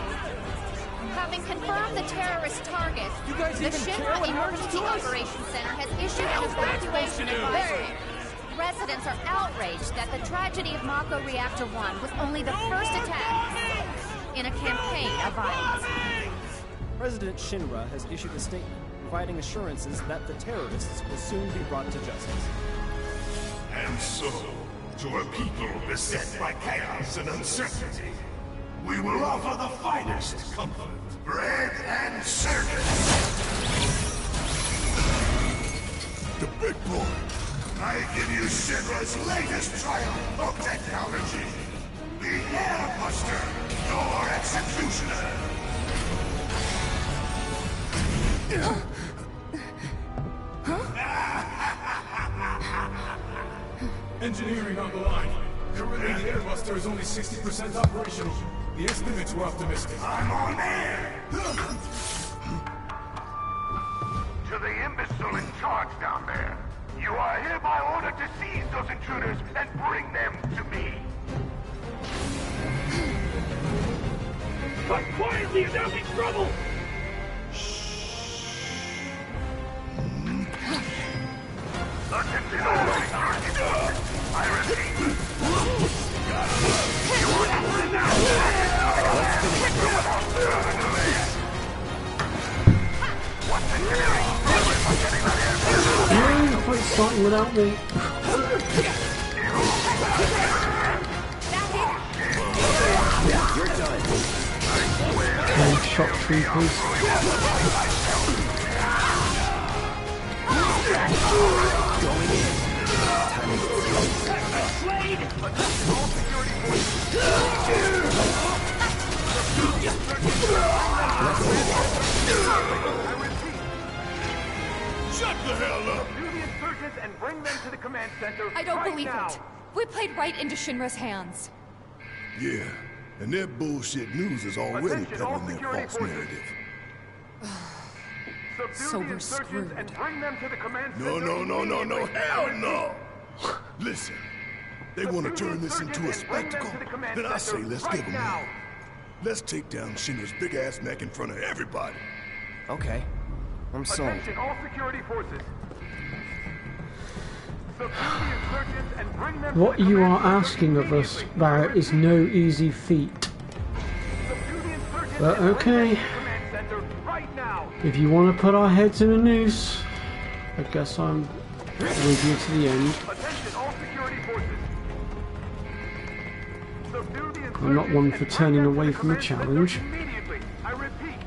Having confirmed the terrorist target, the Shinra Emergency Operations Center has issued an evacuation advisory. Residents are outraged that the tragedy of Mako Reactor 1 was only the first attack in a campaign of violence. President Shinra has issued a statement providing assurances that the terrorists will soon be brought to justice. And so, to a people beset by chaos and uncertainty, we will offer the finest comfort, bread and circus. The big boy. I give you Shinra's latest triumph of technology. The Airbuster, your executioner. Engineering on the line. Currently, the Airbuster is only 60% operational. The estimates were optimistic. I'm on air! To the imbecile in charge down there, you are hereby ordered to seize those intruders and bring them to me. But quietly, or there'll be trouble! Attention all security forces. I repeat. You want to win now? What's the theory? You're quite starting without me. You're done. And shock troopers. Going in. Time to get Slade! Attention all security forces. I repeat. Shut the hell up! Do the insurgents and bring them to the command center. I don't right believe now. it. We played right into Shinra's hands. Yeah, and their bullshit news is already Attention, all peddling their security false forces. narrative. Subdue So the we're insurgents screwed. and bring them to the command No, center. no, no, no, no, immediately. hell no! Listen, they want to turn this into a Insurgents and bring them spectacle, to the command then I say center let's right give them now. one. Let's take down Shinra's big-ass neck in front of everybody. Okay. I'm sold. Attention, all security forces. Subdue the insurgents and bring them What to the you command are center asking of us, immediately. Barrett, is no easy feat. Subdue the insurgents But and bring okay. them to the command center right now. If you want to put our heads in a noose, I guess I'm with you to the end. Attention, all security forces. Subdue the I'm not one for insurgents and turning bring them to away the from a command center challenge. immediately. I repeat.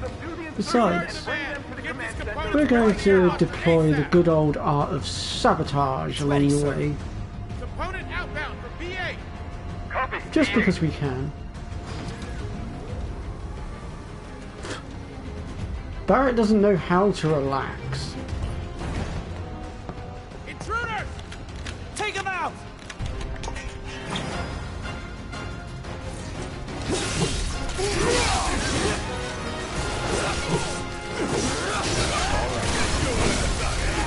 Subdue the Besides, insurgents and bring them to the command we're going to deploy the good old art of sabotage along the way. Component outbound for BA. Copy. Just because we can. Barrett doesn't know how to relax. Intruders! Take them out!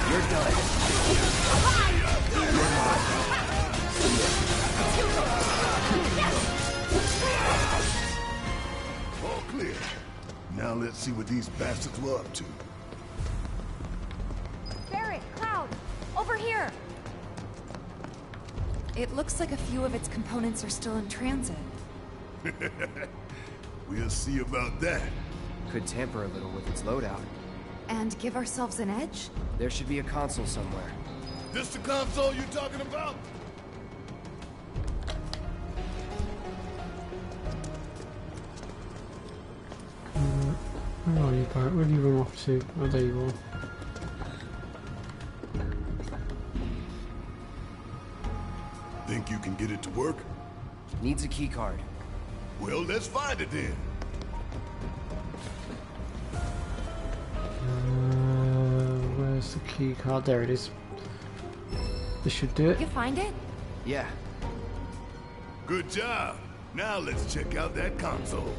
You're done. All clear. Now let's see what these bastards were up to. Barrett, Cloud, over here. It looks like a few of its components are still in transit. We'll see about that. Could tamper a little with its loadout. And give ourselves an edge? There should be a console somewhere. This the console you talking about? Where are you, Barrett? Where have you run off to? Oh, there you are. Think you can get it to work? Needs a key card. Well, let's find it then. Where's the key card? There it is. This should do it. You find it? Yeah. Good job. Now let's check out that console.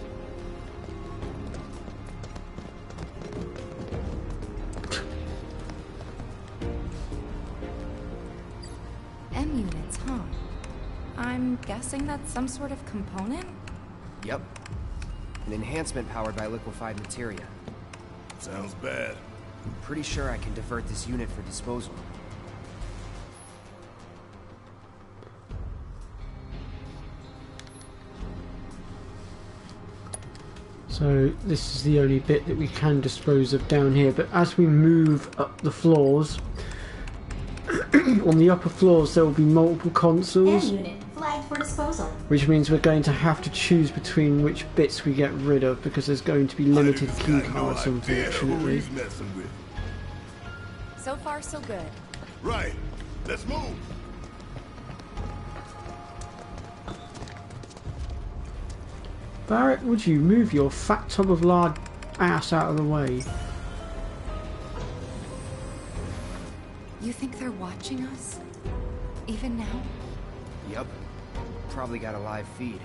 M units, huh? I'm guessing that's some sort of component? Yep. An enhancement powered by liquefied materia. Sounds bad. I'm pretty sure I can divert this unit for disposal. So this is the only bit that we can dispose of down here, but as we move up the floors, on the upper floors there will be multiple consoles, unit flagged for disposal. which means we're going to have to choose between which bits we get rid of, because there's going to be limited key cards, unfortunately. So far, so good. Right. Let's move. Barrett, would you move your fat tub of lard ass out of the way? You think they're watching us? Even now? Yep. Probably got a live feed.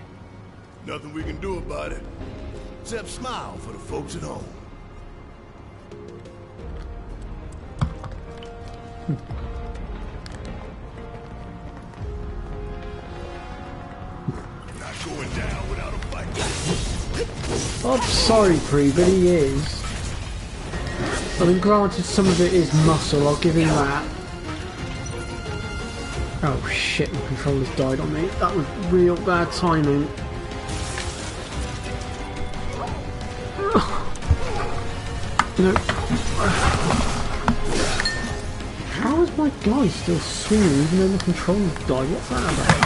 Nothing we can do about it. Except smile for the folks at home. Not going down without a fight. I'm sorry, Pre, but he is. I mean, granted, some of it is muscle, I'll give him that. Oh shit, my controller's died on me. That was real bad timing. No. How is my guy still swinging even though the controller's died? What's that about?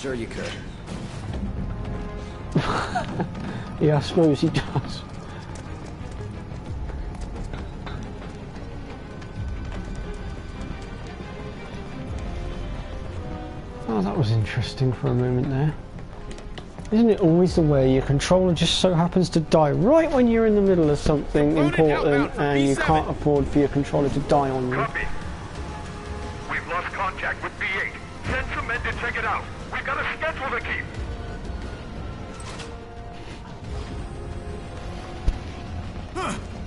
Sure you could. Yeah, I suppose he does. Oh, that was interesting for a moment there. Isn't it always the way your controller just so happens to die right when you're in the middle of something important and you can't afford for your controller to die on you? Copy. We've lost contact with B8. Send some men to check it out. We've got a schedule to keep.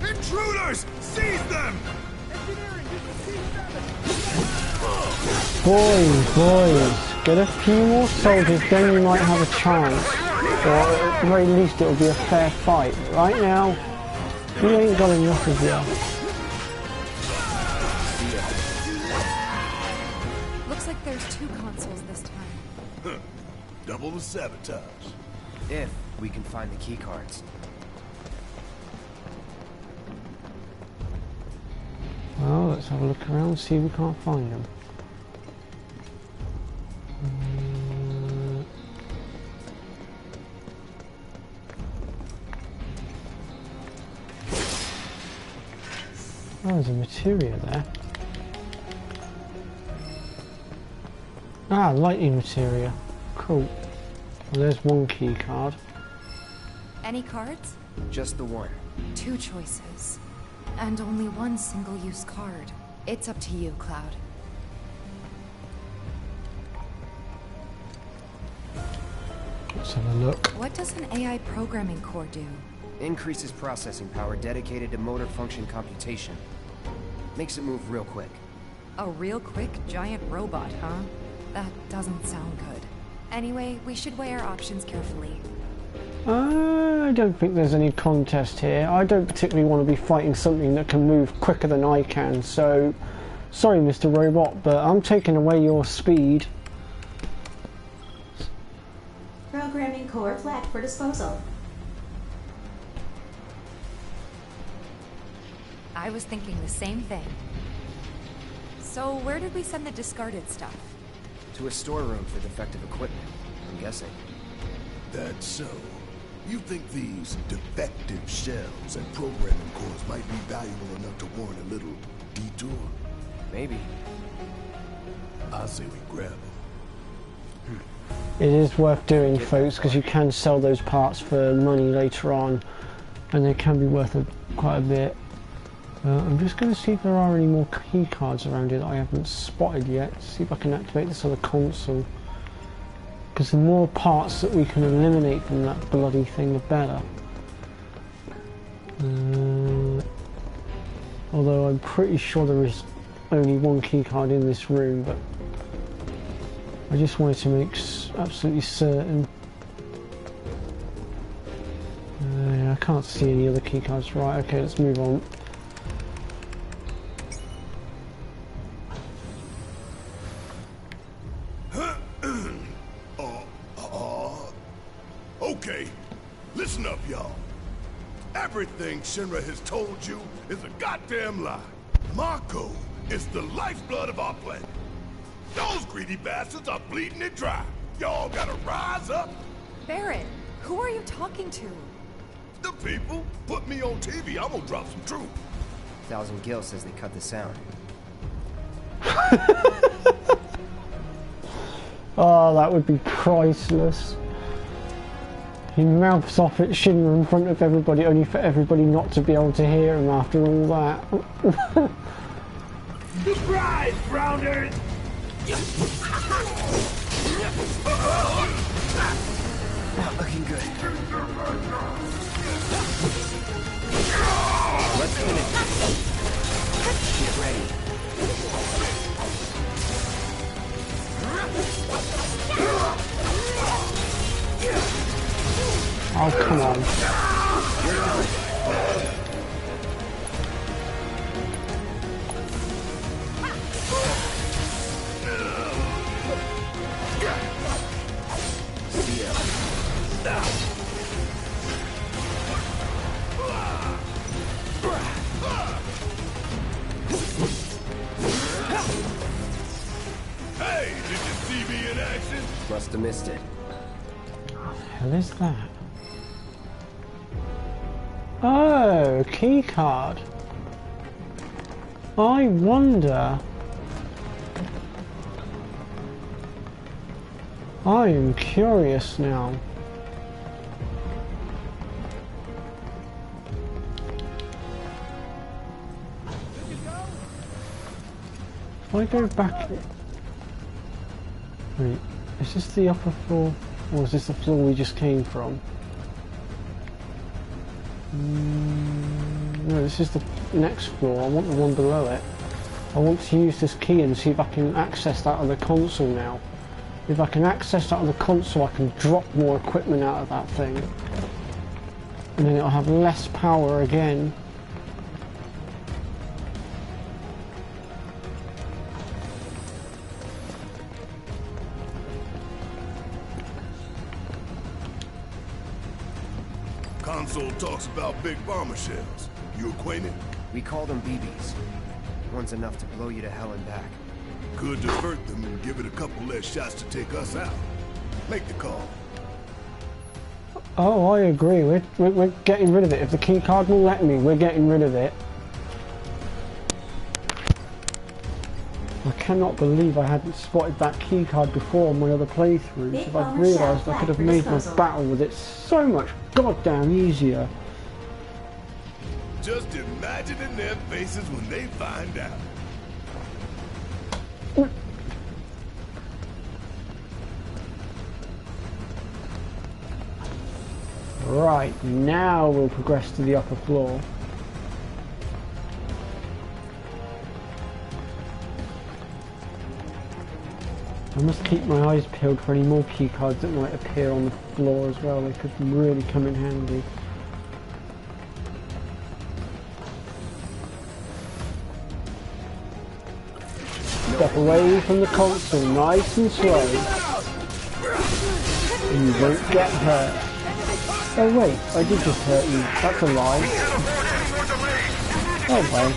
Intruders! Seize them! Boys, get a few more soldiers, then you might have a chance. Or at the very least it'll be a fair fight. Right now, you ain't got enough of you. Looks like there's 2 consoles this time. Double the sabotage. If we can find the key cards. Well, let's have a look around, see if we can't find them. Oh, there's a materia there. Ah, lightning materia. Cool. Well, there's one key card. Any cards? Just the one. 2 choices. And only 1 single-use card. It's up to you, Cloud. Let's have a look. What does an AI programming core do? Increases processing power dedicated to motor function computation. Makes it move real quick. A real quick giant robot, huh? That doesn't sound good. Anyway, we should weigh our options carefully. I don't think there's any contest here. I don't particularly want to be fighting something that can move quicker than I can, so sorry Mr. Robot, but I'm taking away your speed. Programming core flagged for disposal. I was thinking the same thing. So where did we send the discarded stuff? To a storeroom for defective equipment, I'm guessing. That's so. You think these defective shells and programming cores might be valuable enough to warrant a little detour? Maybe. I say we grab them. It is worth doing, folks, because you can sell those parts for money later on, and they can be worth quite a bit. I'm just going to see if there are any more key cards around here that I haven't spotted yet. See if I can activate this other console. Because the more parts that we can eliminate from that bloody thing, the better. Although I'm pretty sure there is only 1 key card in this room, but I just wanted to make absolutely certain. I can't see any other key cards. Right, okay, let's move on. Okay, listen up, y'all. Everything Shinra has told you is a goddamn lie. Mako is the lifeblood of our planet. Those greedy bastards are bleeding it dry. Y'all gotta rise up. Barret, who are you talking to? The people put me on TV. I'm gonna drop some truth. 1000 Gil says they cut the sound. Oh, that would be priceless. He mouths off at Shinra in front of everybody, only for everybody not to be able to hear him after all that. Surprise, Browners! Not looking good. Let's finish this. Get ready. Oh, come on. Hey, did you see me in action? Must have missed it. What the hell is that? Oh, key card. I wonder. I am curious now. If I go back. Wait, is this the upper floor? Or is this the floor we just came from? No, this is the next floor. I want the one below it. I want to use this key and see if I can access that other console now. If I can access that other console, I can drop more equipment out of that thing. And then it'll have less power again. Console talks about big bomber shells. You acquainted? We call them BBs. One's enough to blow you to hell and back. Could divert them and give it a couple less shots to take us out. Make the call. Oh, I agree. We're getting rid of it. If the key card will let me, we're getting rid of it. cannot believe I hadn't spotted that keycard before on my other playthroughs. If I'd realised, I could have made my battle with it so much goddamn easier. Just imagining their faces when they find out. Right, now we'll progress to the upper floor. I must keep my eyes peeled for any more keycards that might appear on the floor as well. They could really come in handy. Step away from the console, nice and slow. And you won't get hurt. Oh wait, I did just hurt you. That's a lie. Oh well.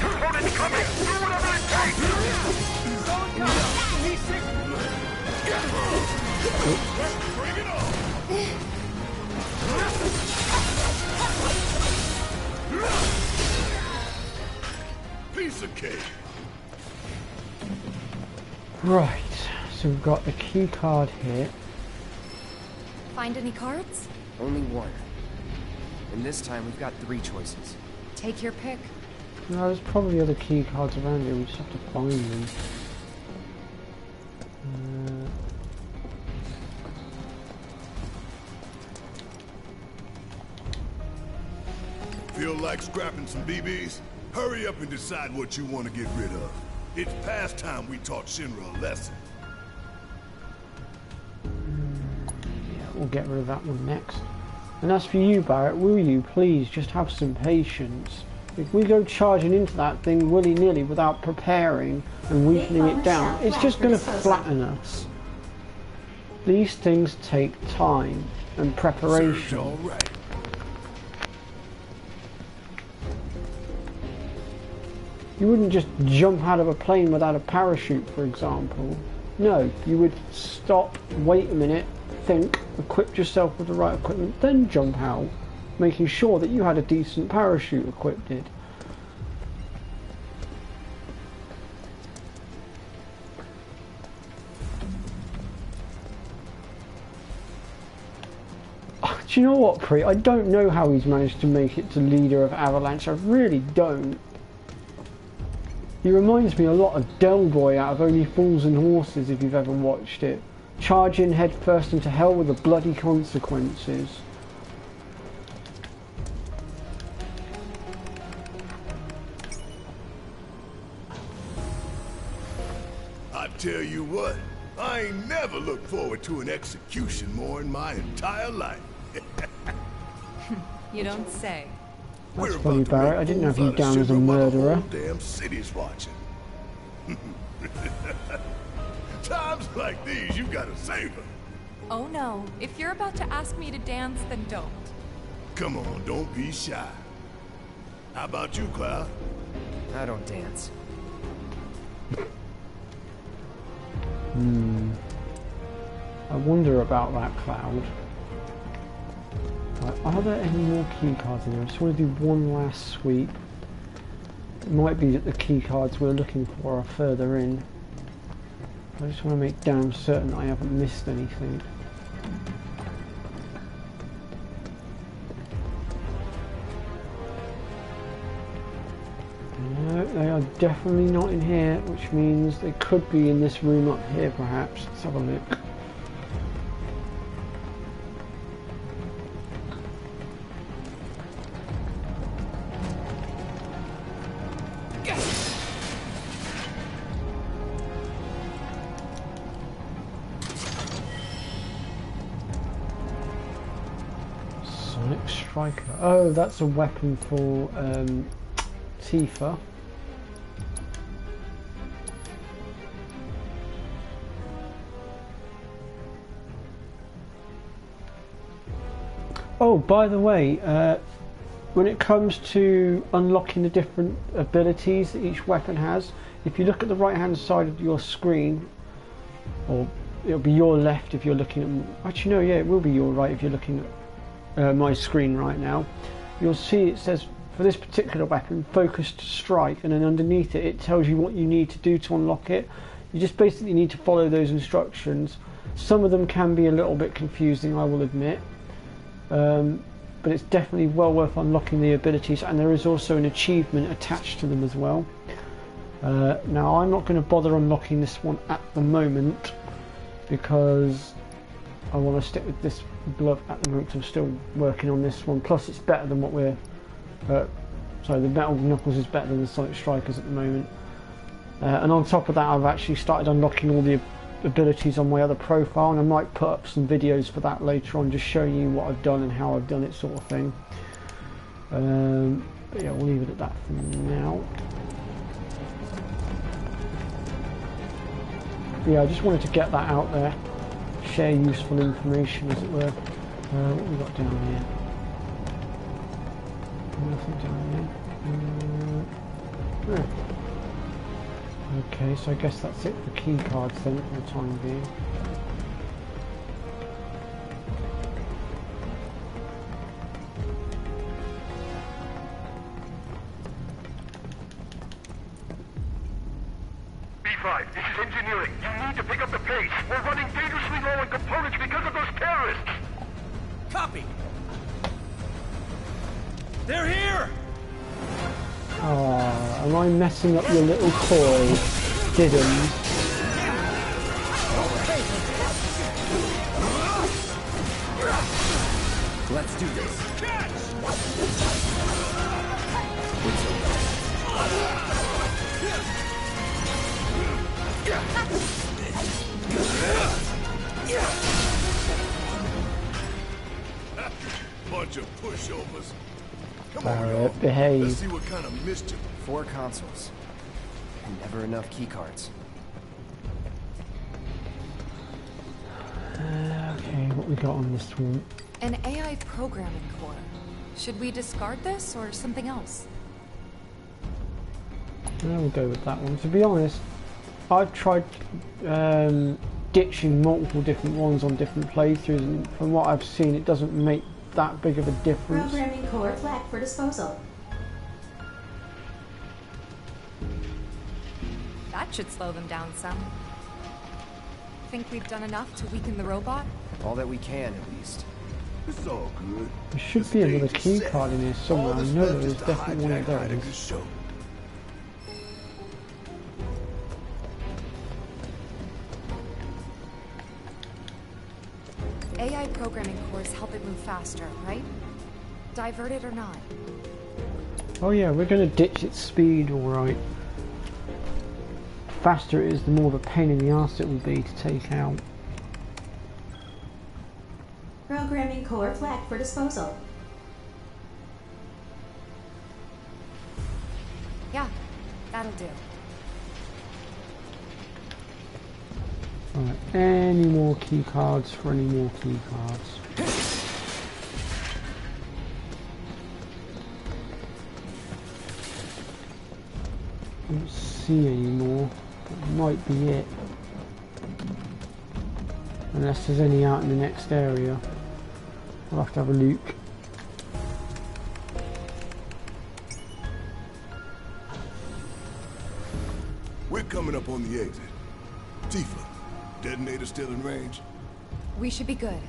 Piece of cake. Right, so we've got the key card here. Find any cards? Only one. And this time we've got 3 choices. Take your pick. No, there's probably other key cards around here, we just have to find them. Feel like scrapping some BBs? Hurry up and decide what you want to get rid of. It's past time we taught Shinra a lesson. Yeah, we'll get rid of that one next. And as for you, Barrett, will you please just have some patience? If we go charging into that thing willy-nilly without preparing and weakening it down, it's just going to flatten us. These things take time and preparation. All right. You wouldn't just jump out of a plane without a parachute, for example. No, you would stop, wait a minute, think, equip yourself with the right equipment, then jump out, making sure that you had a decent parachute equipped. Do you know what, Pri? I don't know how he's managed to make it to leader of Avalanche. I really don't. He reminds me a lot of Del Boy out of Only Fools and Horses, if you've ever watched it. Charge in head first into hell with the bloody consequences. I tell you what, I ain't never looked forward to an execution more in my entire life. You don't say. That's funny, Barrett. I didn't have you down as a murderer. Damn city's watching. Times like these, you gotta save them. Oh no. If you're about to ask me to dance, then don't. Come on, don't be shy. How about you, Cloud? I don't dance. I wonder about that, Cloud. Right, are there any more key cards in here? I just want to do one last sweep. It might be that the key cards we're looking for are further in. I just want to make damn certain that I haven't missed anything. No, they are definitely not in here, which means they could be in this room up here perhaps. Let's have a look. Striker. Oh, that's a weapon for Tifa. Oh, by the way, when it comes to unlocking the different abilities that each weapon has, if you look at the right hand side of your screen, or it'll be your left if you're looking at... Actually no, yeah, it will be your right if you're looking at my screen right now, you'll see it says for this particular weapon focused strike, and then underneath it it tells you what you need to do to unlock it. You just basically need to follow those instructions. Some of them can be a little bit confusing, I will admit, but it's definitely well worth unlocking the abilities, and there is also an achievement attached to them as well. Now I'm not going to bother unlocking this one at the moment because I want to stick with this glove at the moment because I'm still working on this one. Plus it's better than what we're... sorry, the Metal Knuckles is better than the Sonic Strikers at the moment. And on top of that, I've actually started unlocking all the abilities on my other profile, and I might put up some videos for that later on, just showing you what I've done and how I've done it, sort of thing. But yeah, we'll leave it at that for now. Yeah, I just wanted to get that out there, share useful information, as it were. What have we got down here? Nothing down here. Yeah. Okay, so I guess that's it for key cards then for the time being. B5, this is engineering. You need to pick up the pace. We're running dangerously low on components because of those terrorists. Copy. They're here. Ah, am I messing up your little toy? Didn't. Let's do this. Bunch of pushovers. Come All on, right, y'all. behave. Let's see what kind of mischief. 4 consoles. And never enough keycards. Okay, what we got on this one? An AI programming core. Should we discard this or something else? We'll go with that one. To be honest, I've tried ditching multiple different ones on different playthroughs, and from what I've seen, it doesn't make that big of a difference. Programming core flagged for disposal. That should slow them down some. Think we've done enough to weaken the robot? All that we can, at least. It's all good. There should be another key card in here somewhere. I know there is definitely one of those. AI programming cores help it move faster, right? Divert it or not. Oh yeah, we're going to ditch its speed, alright. The faster it is, the more of a pain in the arse it will be to take out. Programming core flagged for disposal. Yeah, that'll do. Alright, any more key cards for any more key cards? I don't see any more. That might be it. Unless there's any out in the next area. We'll have to have a look. We're coming up on the exit. Tifa, detonator still in range? We should be good.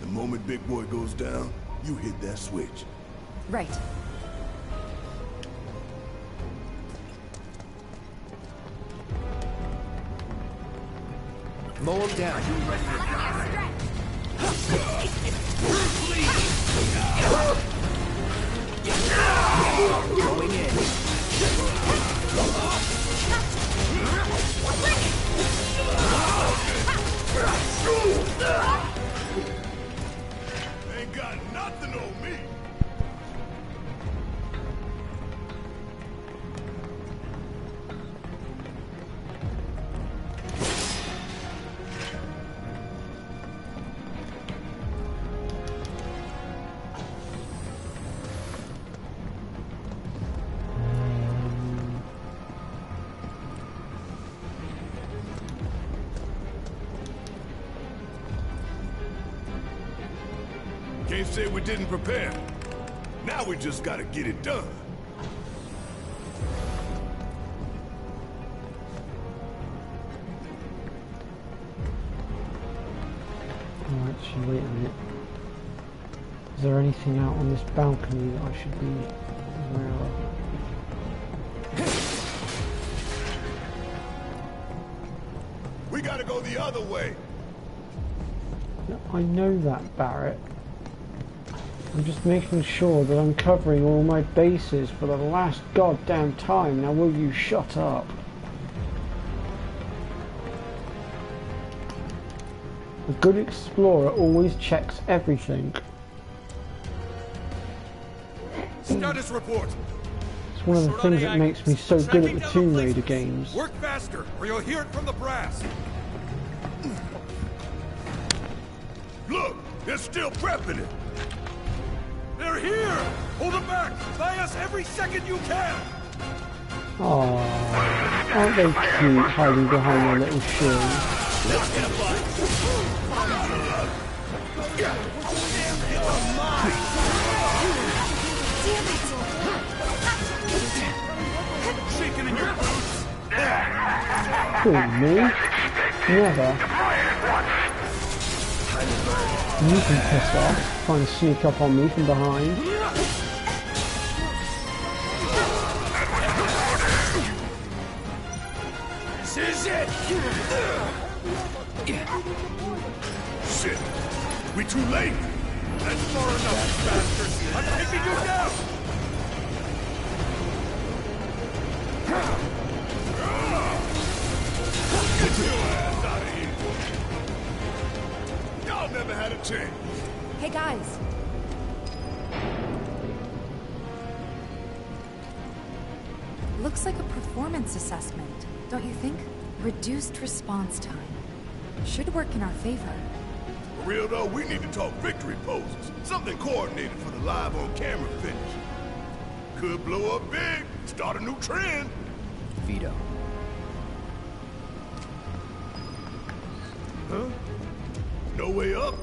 The moment Big Boy goes down, you hit that switch. Right. Mow him down. Going in. Ain't got nothing on me. Can't say we didn't prepare. Now we just gotta get it done. Actually, wait a minute. Is there anything out on this balcony that I should be aware of? We gotta go the other way. I know that, Barrett. I'm just making sure that I'm covering all my bases for the last goddamn time. Now will you shut up? A good explorer always checks everything. Status report. It's one of the things that makes me so good at the Tomb Raider games. Work faster, or you'll hear it from the brass. Look, they're still prepping it. They're here! Hold them back! Buy us every second you can! Aww, aren't they cute hiding behind their little shield? Let's get a fight! Shaking in your boots! Who, me? Never. You can piss off, trying to sneak up on me from behind. This is it! Shit! We too late! That's far enough, you bastards! I'm taking you down! Get your ass out of here! Y'all never had a chance! Hey guys! Looks like a performance assessment, don't you think? Reduced response time. Should work in our favor. For real though, we need to talk victory poses. Something coordinated for the live on camera finish. Could blow up big, start a new trend. Veto. Huh? No way up?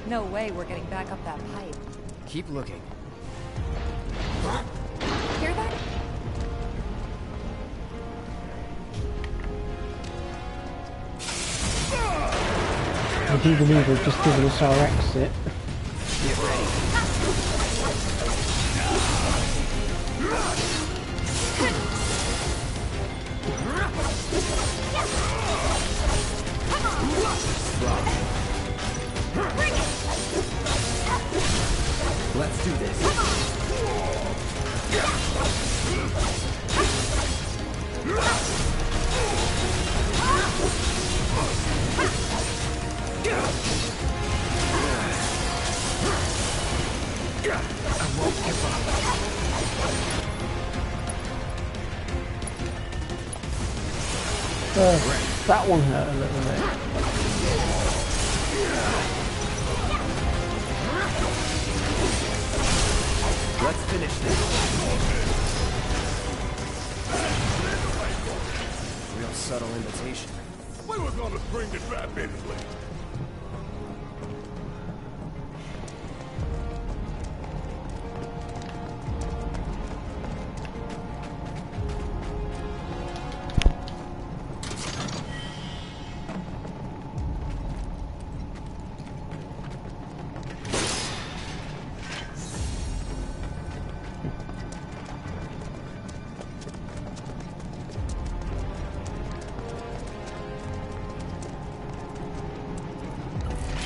No way we're getting back up that pipe. Keep looking. Hear that? I do believe they've just given us our exit. Get ready. Let's do this. I won't give up. That one hurt a little bit. Let's finish this. Real subtle invitation. We were gonna bring the trap anyway.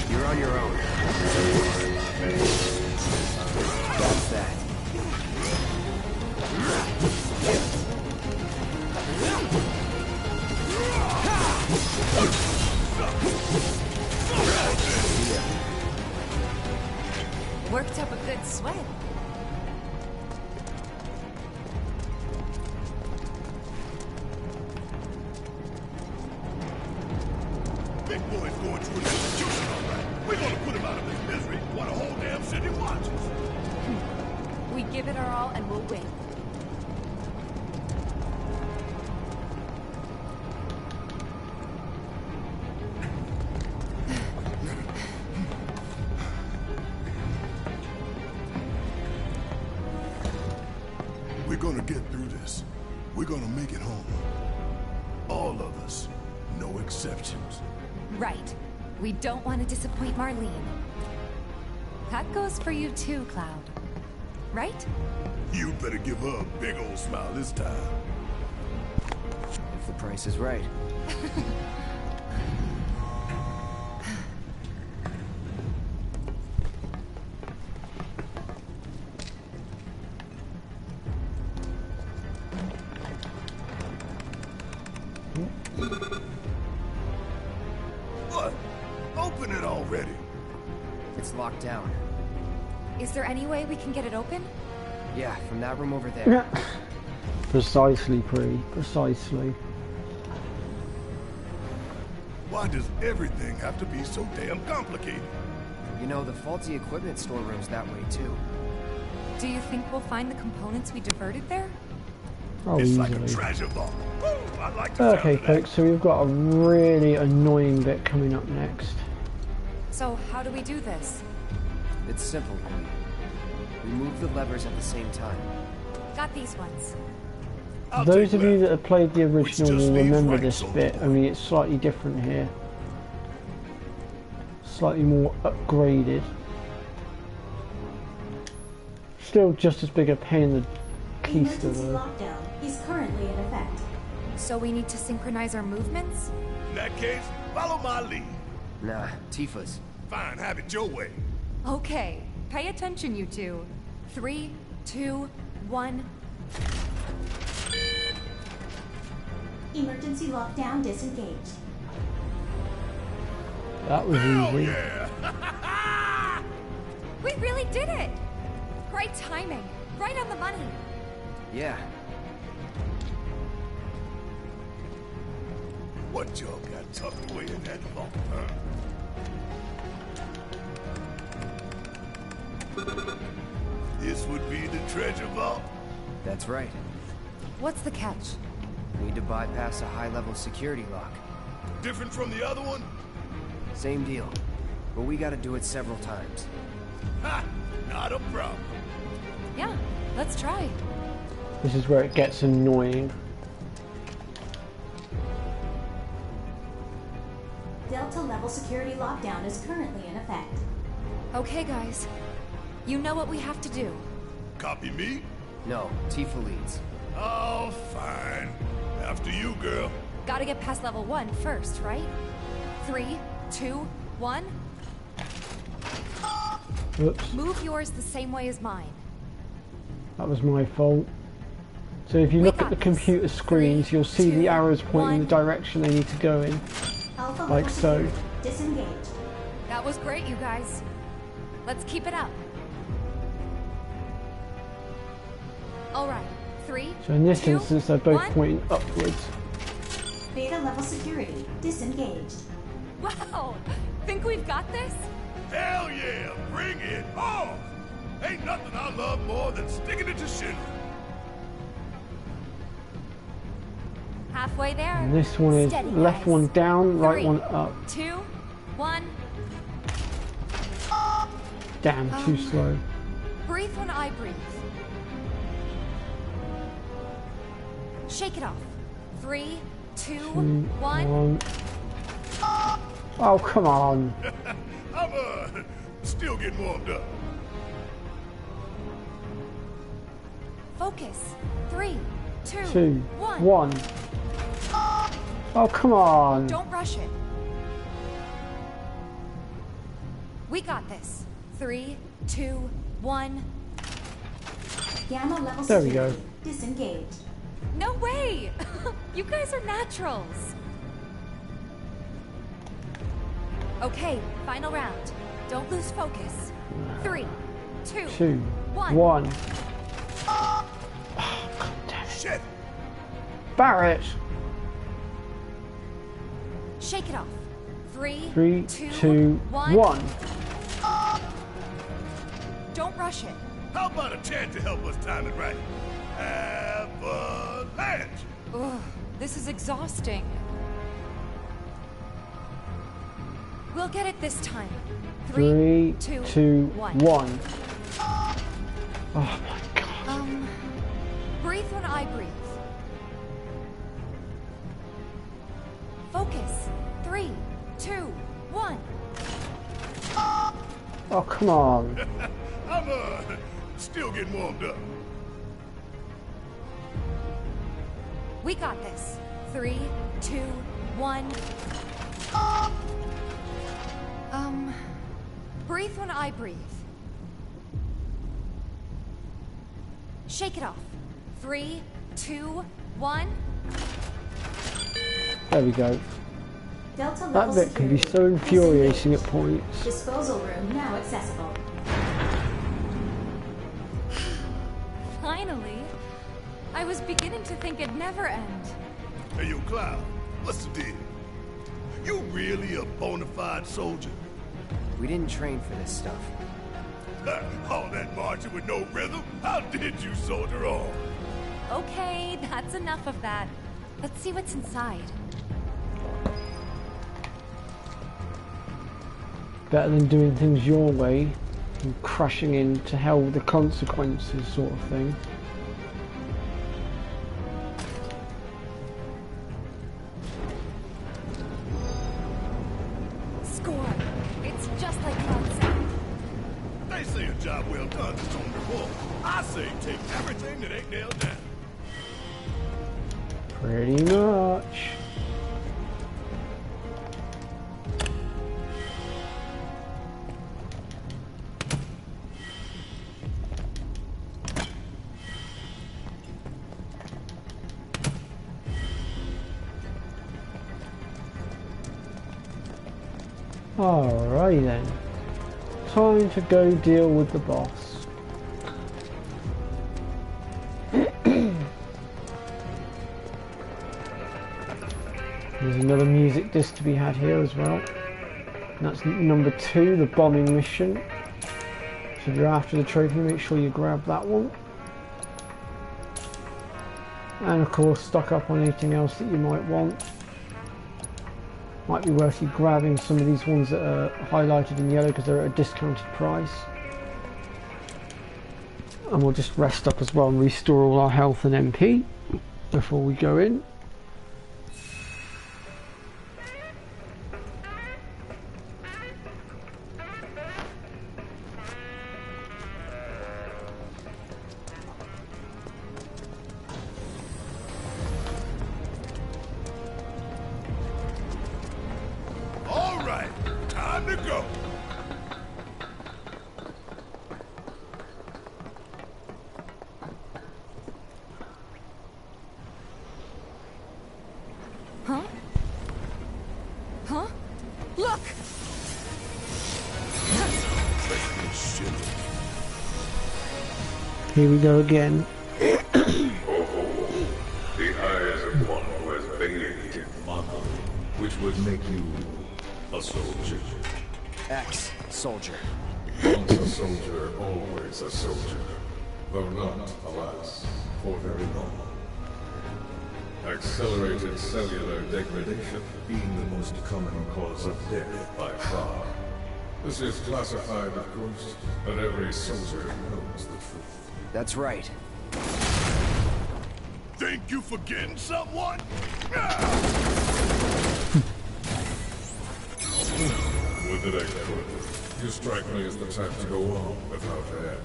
You're on your own. That's that. Worked up a good sweat. Big boy's going through an execution, all right. We're gonna put him out of his misery while the whole damn city watches. We give it our all and we'll win. gonna get through this. We're gonna make it home. All of us. No exceptions. Right. We don't want to disappoint Marlene. That goes for you too, Cloud. Right? You better give her a big old smile this time. If the price is right. What? Open it already. It's locked down. Is there any way we can get it open? Yeah, from that room over there. Precisely, Pre. Precisely. Why does everything have to be so damn complicated? You know, the faulty equipment storeroom's that way too. Do you think we'll find the components we diverted there? Oh, it's easily. like a treasure vault. Ooh, I like the Okay, sound of that. folks, so we've got a really annoying bit coming up next. So how do we do this? It's simple. We move the levers at the same time. Got these ones. Those of you that have played the original just will leaves remember right this on the bit, board. only it's slightly different here. Slightly more upgraded. Still just as big a pain in the keister Emergency though. lockdown is currently in effect. So we need to synchronize our movements? In that case, follow my lead. Nah, Tifa's. Fine, have it your way. Okay, pay attention, you two. 3, 2, 1. Emergency lockdown disengaged. That was easy. Yeah! We really did it! Great timing. Right on the money. Yeah. What y'all got tucked away in that vault, huh? This would be the treasure vault? That's right. What's the catch? Need to bypass a high-level security lock. Different from the other one? Same deal. But we gotta do it several times. Ha! Not a problem. Yeah, let's try. This is where it gets annoying. Delta level security lockdown is currently in effect. Okay, guys. You know what we have to do. Copy me? No, Tifa leads. Oh, fine. After you, girl. Gotta get past level 1 first, right? 3, 2, 1. Whoops, Move yours the same way as mine. that was my fault. So if you look at the computer screens, you'll see the arrows pointing in the direction they need to go in. Alpha Like level so. security disengaged. That was great, you guys. Let's keep it up. All right. 3, So in this 2, instance, they're both 1. pointing upwards. Beta level security disengaged. Wow! Think we've got this? Hell yeah! Bring it on! Ain't nothing I love more than sticking it to Shinra. Halfway there. And this one is Steady, left guys. one down, right 3, one up. 2, 1. Damn, too slow. Breathe when I breathe. Shake it off. 3, 2, 1. One. Oh, come on. I'm, still getting warmed up. Focus. 3, 2, 2, 1. 1. Oh, come on. Don't rush it. We got this. 3, 2, 1. Gamma level There we security go. disengaged. No way! You guys are naturals. Okay, final round. Don't lose focus. 3, 2, 2, 1. 1. Oh, God damn it. Shit! Barrett! Shake it off. 3, 3, 2, 2, 1. 1. Don't rush it. How about a chance to help us time it right? Avalanche! Ugh, this is exhausting. We'll get it this time. 3, 2, 2, 1. 1. Oh my god. Breathe Breathe when I breathe. Focus. 3, 2, 1. Oh, come on. I'm still getting warmed up. We got this. 3, 2, 1. Breathe when I breathe. Shake it off. 3, 2, 1. There we go. Delta That level bit can be security. so infuriating at points. Disposal room now accessible. Finally. I was beginning to think it'd never end. Hey, yo, Cloud, what's the deal? You really a bona fide soldier? We didn't train for this stuff. All that marching with no rhythm? How did you soldier on? Okay, that's enough of that. Let's see what's inside. Better than doing things your way and crashing into hell with the consequences sort of thing. Score. It's just like Cloud said. They say a job well done is on reward. I say take everything that ain't nailed down. Pretty much. Alright then. Time to go deal with the boss. There's another music disc to be had here as well. And that's number 2, the bombing mission. So if you're after the trophy, make sure you grab that one. And of course, stock up on anything else that you might want. Might be worth you grabbing some of these ones that are highlighted in yellow because they're at a discounted price. And we'll just rest up as well and restore all our health and MP before we go in. All right, time to go. Huh? Huh? Look! Here we go again. The eyes of one who has bathed in Mako, which would make you a soldier. Ex-soldier. Once a soldier, always a soldier. Though not, alas, for very long. Accelerated cellular degradation being the most common cause of death by far. This is classified, of course, but every soldier knows the truth. That's right. Think you forgetting someone? Would that I could. You strike me as the type to go on without end.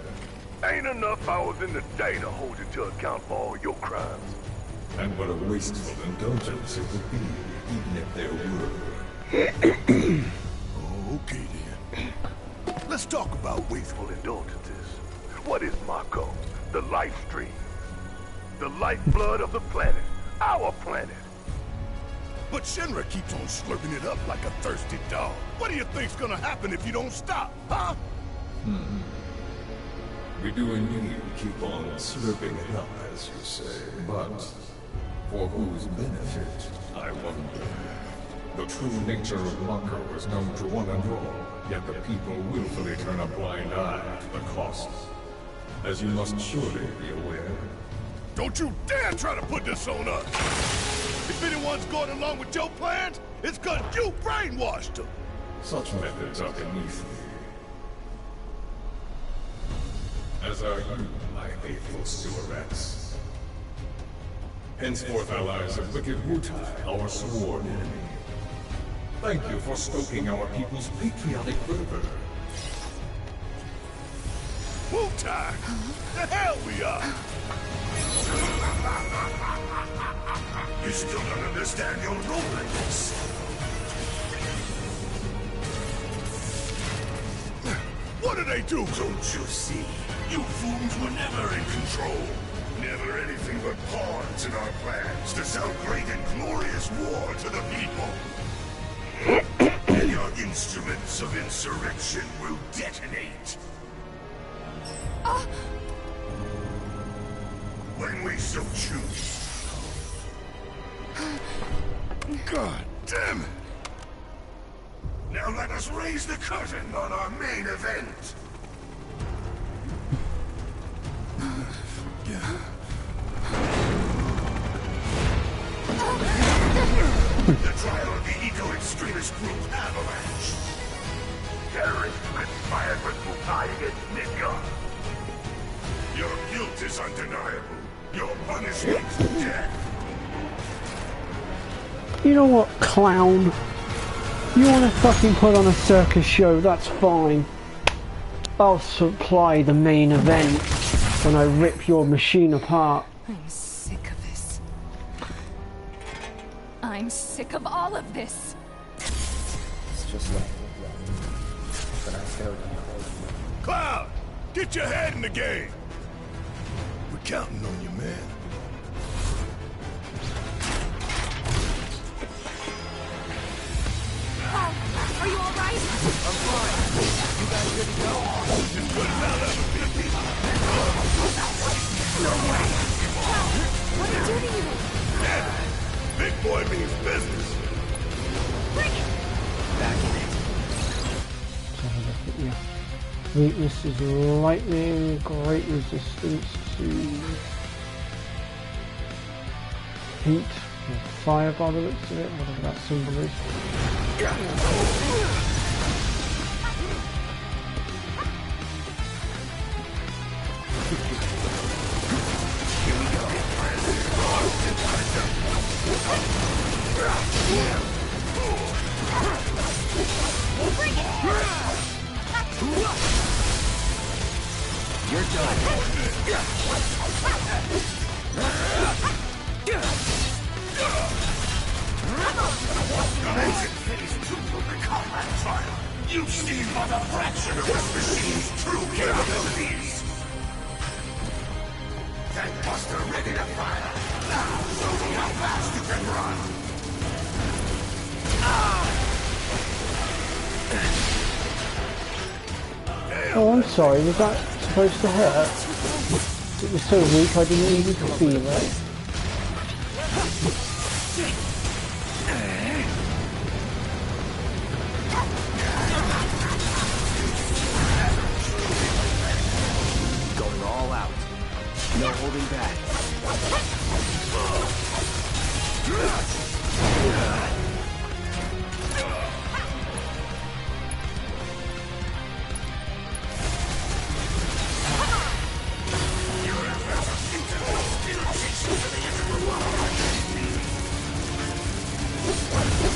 Ain't enough hours in the day to hold you to account for all your crimes. And what a wasteful indulgence it would be, even if there were. Okay then. Let's talk about wasteful indulgences. What is Mako? The life stream. The lifeblood of the planet. Our planet. But Shinra keeps on slurping it up like a thirsty dog. What do you think's gonna happen if you don't stop, huh? We do indeed keep on slurping it up, as you say. But for whose benefit, I wonder. The true nature of Mako is known to one and all, yet the people willfully turn a blind eye to the costs. As you must surely be aware. Don't you dare try to put this on us! If anyone's going along with your plans, it's 'cause you brainwashed them! Such methods are beneath me. As are you, my faithful stewardess. henceforth allies of wicked Wutai, our sworn enemy. Thank you for stoking our people's patriotic fervor. Wutai! The hell we are! You still don't understand your role in this. What do they do? Don't you see? You fools were never in control. Never anything but pawns in our plans to sell great and glorious war to the people. And your instruments of insurrection will detonate. When we so choose. God damn it! Now let us raise the curtain on our main event. The trial of the eco-extremist group Avalanche. Terrorists conspired with Wutai against Midgard. Your guilt is undeniable. Your punishment, death. You know what, clown? You want to fucking put on a circus show, that's fine. I'll supply the main event when I rip your machine apart. I'm sick of this. I'm sick of all of this. It's just like but I failed you. Cloud, get your head in the game. We're counting on you, man. Are you all right? I'm fine. You guys good to go? As good as I'll ever be. No way! What did you do to you? Damn it. Big boy means business. Bring it! Back in it. Let's have a look at you. Weakness is lightning, great resistance to heat or fire by the looks of it, whatever that symbol is. You're done. Amazing phase 2 of the combat trial. You've seen but a fraction of this machine's true capabilities. That buster ready to fire. Now show me how fast you can run. Oh, I'm sorry, was that supposed to hurt? It was so weak I didn't even feel it. Going all out. No holding back.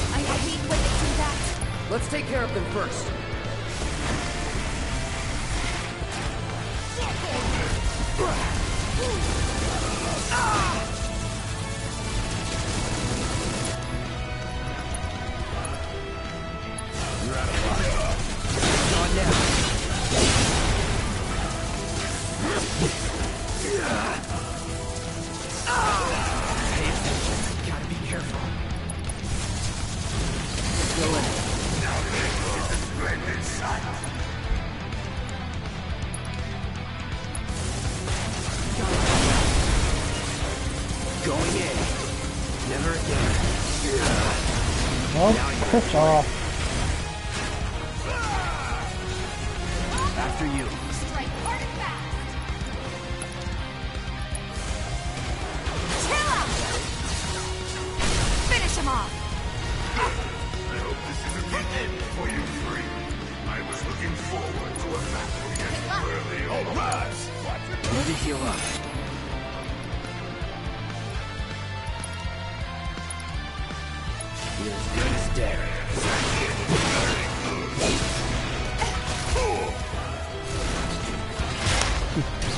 I hate when they do that. Let's take care of them first. You're out of luck. On now. Pay attention. Gotta be careful. Go in. Now this is a splendid sight. Going in. Never again. Oh, piss off. After you. Strike hard and fast. Chill out! Finish him off! I hope this isn't the end for you three. I was looking forward to a battle against early. All right! Need to heal up. you're as good as dead.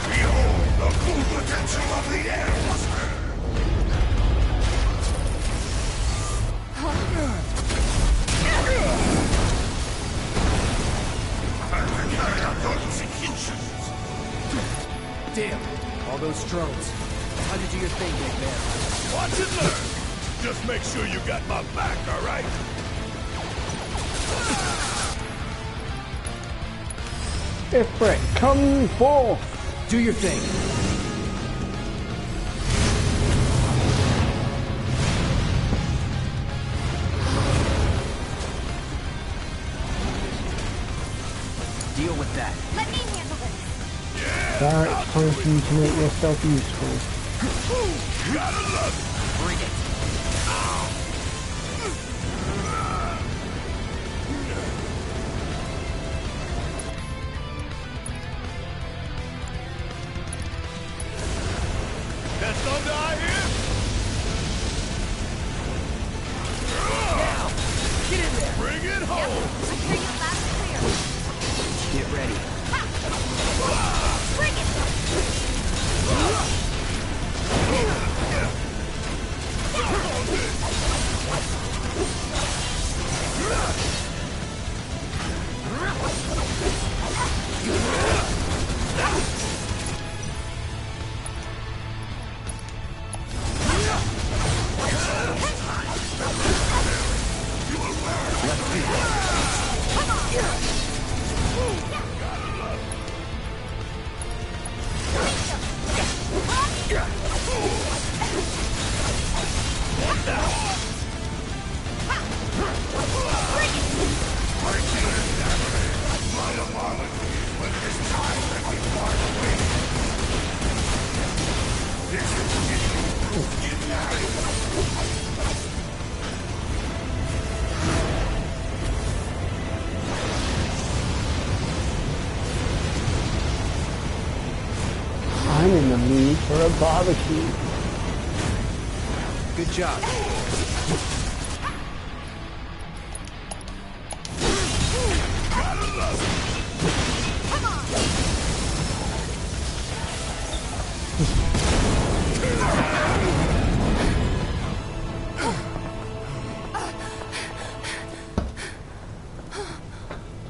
Behold the full potential of the air buster! Time to carry out your executions! Damn, all those drones. How to do your thing, big man. Watch and learn! Just make sure you got my back, alright? Ifrit, come forth! Do your thing. Deal with that. Let me handle it. There, it's time for you to make yourself useful. Gotta love it! Bring it. That thunder I hear? Now, get in there. Bring it home! I hear you loud and clear. Get ready. Bring it! I'm in the mood for a barbecue. Good job.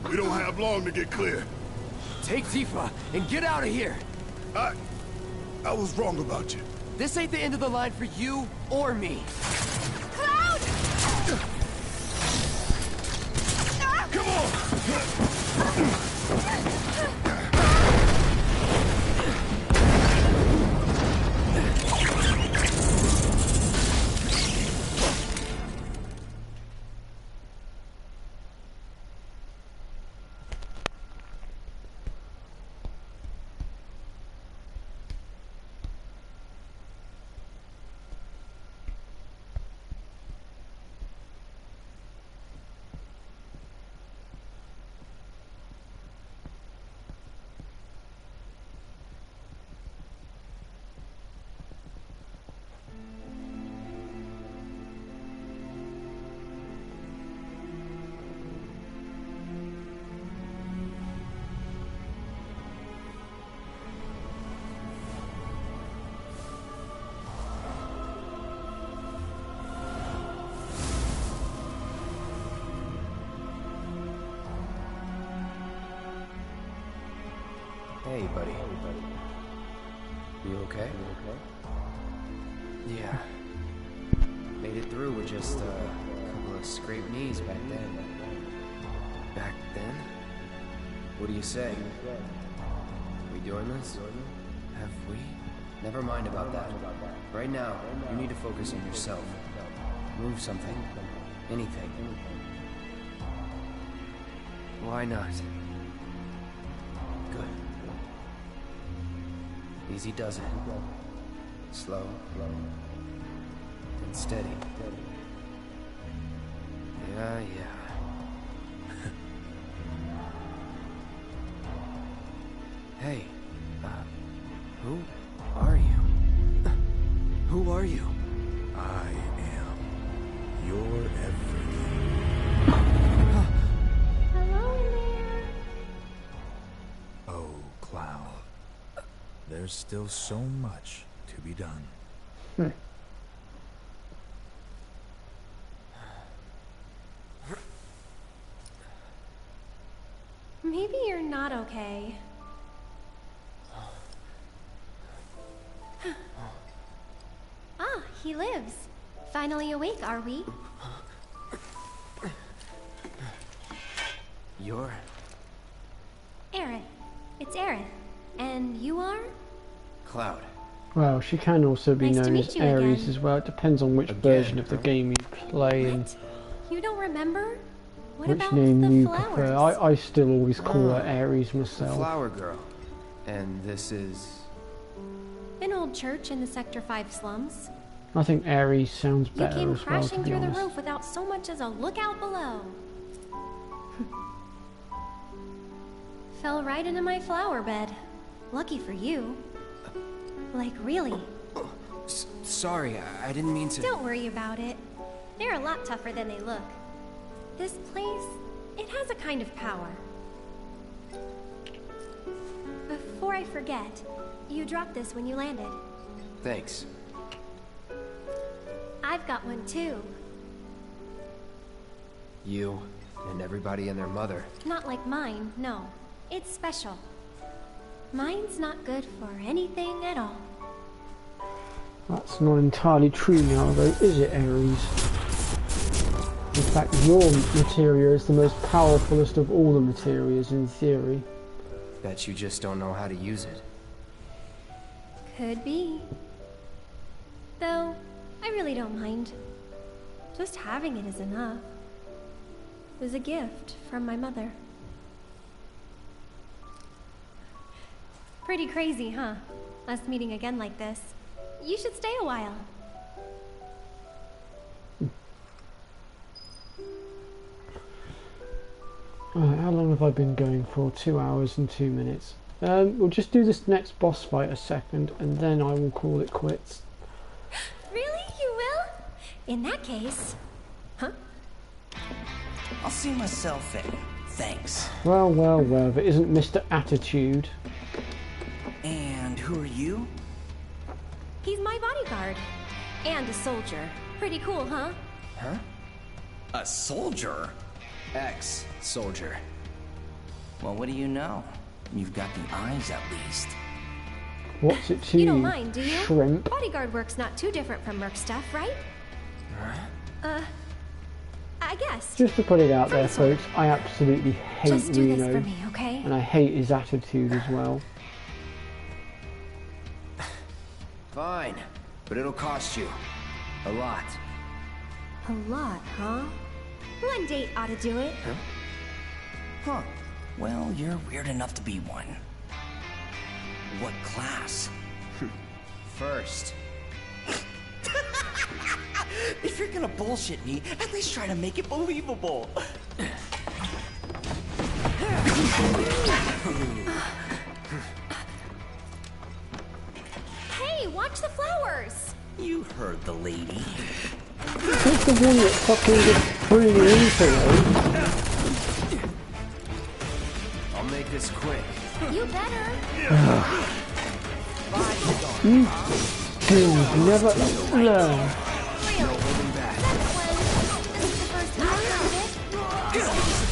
We don't have long to get clear. Take Tifa and get out of here. I was wrong about you. This ain't the end of the line for you or me. Cloud! Come on! Hey, buddy. You okay? Yeah. Made it through with just a couple of scraped knees back then. Back then? What do you say? We doing this? Have we? Never mind about that. Right now, you need to focus on yourself. Move something. Anything. Why not? Good. Easy does it. Slow. And steady. Yeah. Hey, who are you? Who are you? I am your everything. Oh, Cloud. There's still so much to be done. Maybe you're not okay. Ah, he lives. Finally awake, are we? You're... Aerith. It's Aerith. And you are? Cloud. Well, she can also be Nice to known meet as you Ares again. as well. It depends on which version of the game you play and You don't remember? What which about name the you flowers? prefer. I still always call her Ares The myself. flower girl. And this is... An old church in the Sector 5 slums. I think Ares sounds You better came as well, to crashing be through the honest. roof without so much as a look out below. Fell right into my flower bed. Lucky for you. Like, really. Sorry, I didn't mean to... Don't worry about it. They're a lot tougher than they look. This place, it has a kind of power. Before I forget, you dropped this when you landed. Thanks. I've got one too. You and everybody and their mother. Not like mine, no. It's special. Mine's not good for anything at all. That's not entirely true now, though, is it, Ares? In fact, your materia is the most powerfulest of all the materias in theory. Bet you just don't know how to use it. Could be. Though, I really don't mind. Just having it is enough. It was a gift from my mother. Pretty crazy, huh? Us meeting again like this. You should stay a while. How long have I been going for? 2 hours and 2 minutes. We'll just do this next boss fight a second, and then I will call it quits. Really? You will? In that case... Huh? I'll see myself in. Thanks. Well, well, well, if it isn't Mr. Attitude. And who are you? He's my bodyguard. And a soldier. Pretty cool, huh? Huh? A soldier? Ex-soldier. Well, what do you know? You've got the eyes, at least. What's it to You don't mind, do you? shrimp? Bodyguard work's not too different from merc stuff, right? I guess. Just to put it out there, folks, I absolutely hate Just do this Reno. for me, okay? And I hate his attitude as well. Fine, but it'll cost you. A lot. A lot, huh? One date ought to do it. Huh. Well, you're weird enough to be one. What class? First. If you're gonna bullshit me, at least try to make it believable. Hey, watch the flowers! You heard the lady. Who's the one that fucking just threw me into it? I'll make this quick. You better. You dudes never learn.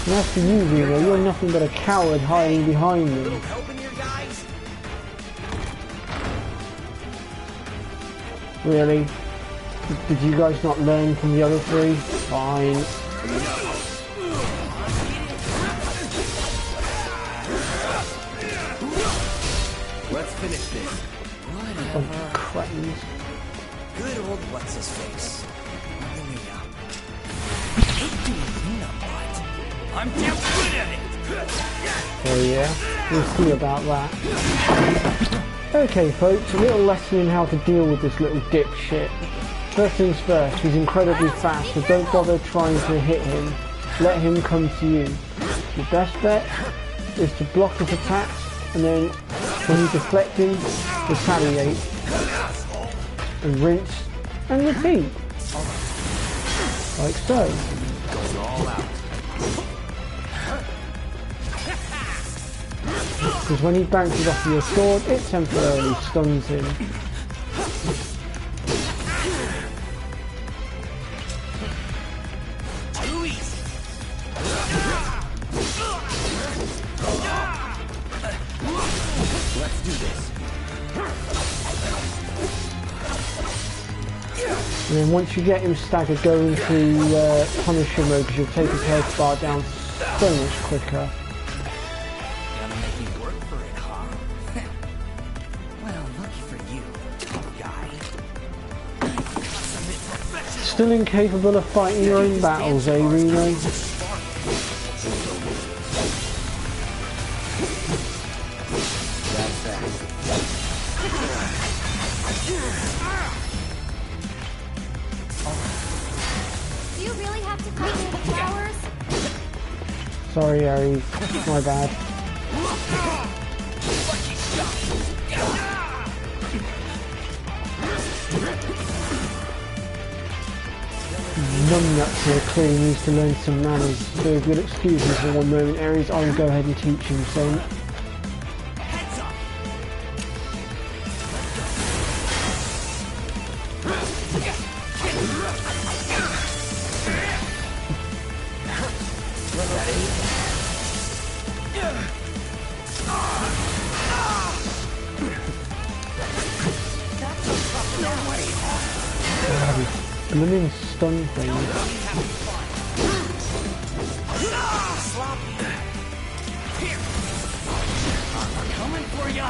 And as for you, Reno, you're nothing but a coward hiding behind them. Really? Did you guys not learn from the other three? Fine. Let's finish this. Bunch of cretins. Good old what's-his-face. I'm damn good at it! Oh yeah, we'll see about that. Okay folks, a little lesson in how to deal with this little dipshit. First things first, he's incredibly fast, so don't bother trying to hit him. Let him come to you. Your best bet is to block his attacks, and then when you deflect him, retaliate. And rinse and repeat. Like so. Going all out. Because when he bounces off your sword, it temporarily stuns him. Let's do this. And then once you get him staggered, go into Punisher mode because you'll take his health bar down so much quicker. Gonna make me work for it, huh? Well, lucky for you, tough guy. Still incapable of fighting your own battles, eh, Reno? Do you really have to fight with flowers? Sorry, Harry. My bad. Numbnuts here clearly needs to learn some manners, so if you'll excuse me for one moment, Aries, I will go ahead and teach him some. Blooming stun thing. I'm coming for ya.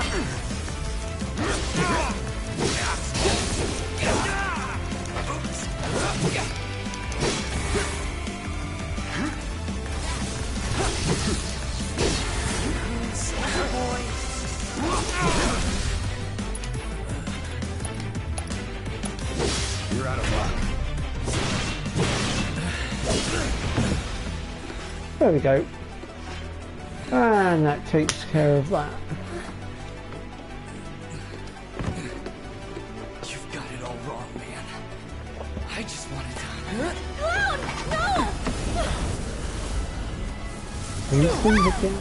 You're out of luck. There we go. And that takes care of that. You've got it all wrong, man. I just wanted to... Clown! No! These things again?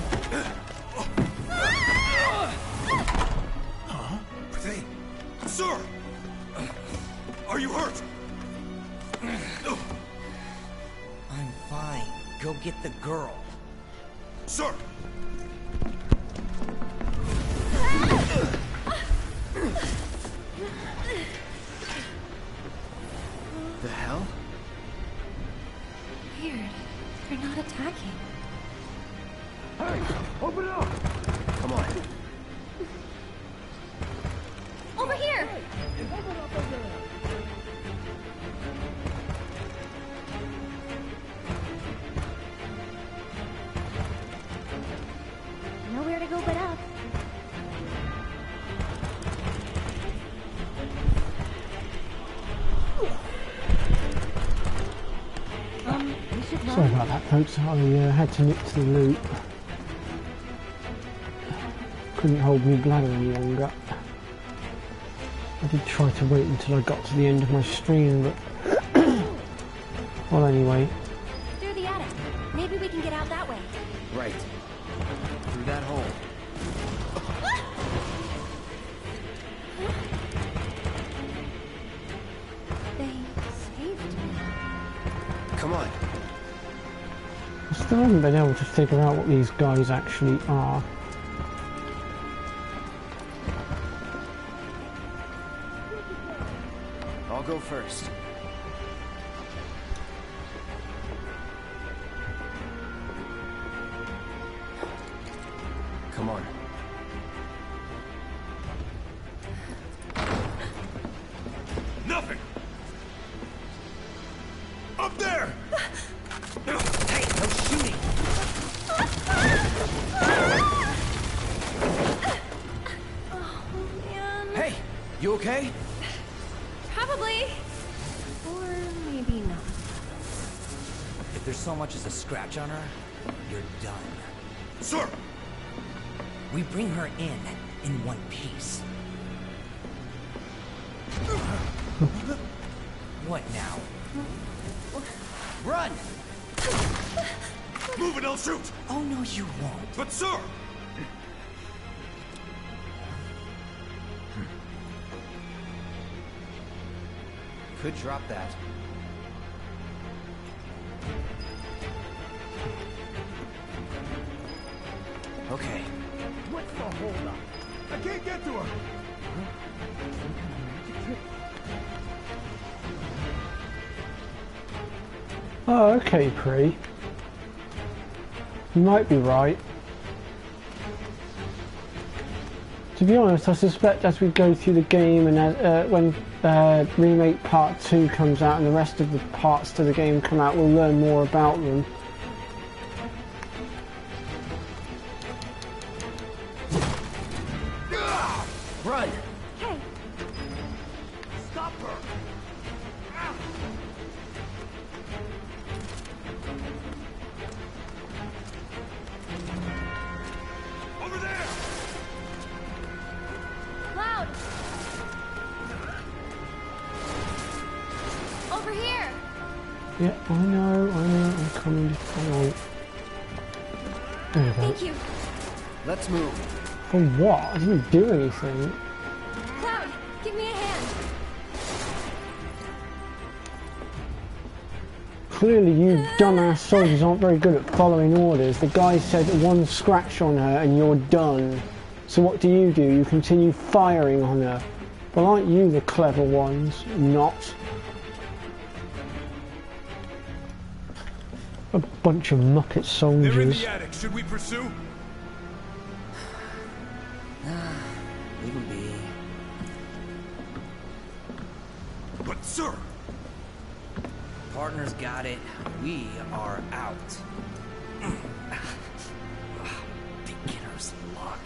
Huh? Sir! Are you hurt? I'm fine. Go get the girl. Sir! The hell? Weird. They're not attacking. Hey! Open it up! Come on. Over here! Nowhere to go but up. We should run. Sorry about that, folks. I had to nip to the loop. Couldn't hold me bladder any longer. I did try to wait until I got to the end of my stream, but... well, anyway. Through the attic. Maybe we can get out that way. Right. Through that hole. They saved me. Come on. I still haven't been able to figure out what these guys actually are. I'll go first. Come on. Nothing! Up there! Hey, no shooting! Oh, man. Hey, you okay? Probably. Or maybe not. If there's so much as a scratch on her, you're done. Sir! We bring her in one piece. What now? Run! Move and I'll shoot! Oh, no, you won't. But sir! could drop that. Okay. What's the holdup? I can't get to her! Oh, okay, Pre. You might be right. To be honest, I suspect as we go through the game and when Remake Part 2 comes out and the rest of the parts to the game come out, we'll learn more about them. Run! Hey! Stop her! Over there! Cloud! Over here! Yeah, I know, I'm coming, just hang on. There we go. Thank you. Let's move. For what? I didn't do anything. Cloud, give me a hand. Clearly you dumbass soldiers aren't very good at following orders. The guy said one scratch on her and you're done. So what do? You continue firing on her. Well, aren't you the clever ones? Not. A bunch of muppet soldiers. They're in the attic. Should we pursue? Leave him be. But sir! Partner's got it. We are out. Beginner's luck.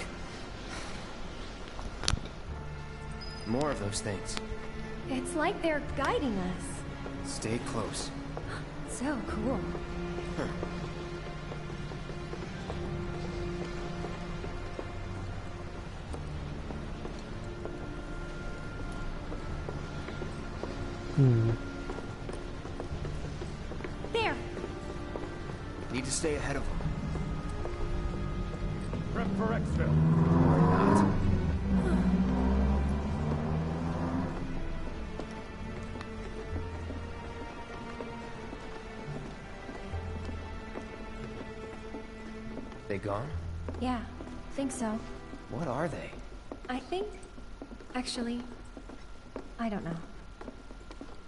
More of those things. It's like they're guiding us. Stay close. So cool. There. Need to stay ahead of them. Prep for exfil. Or not. They gone? Yeah, think so. What are they? I think... Actually... I don't know.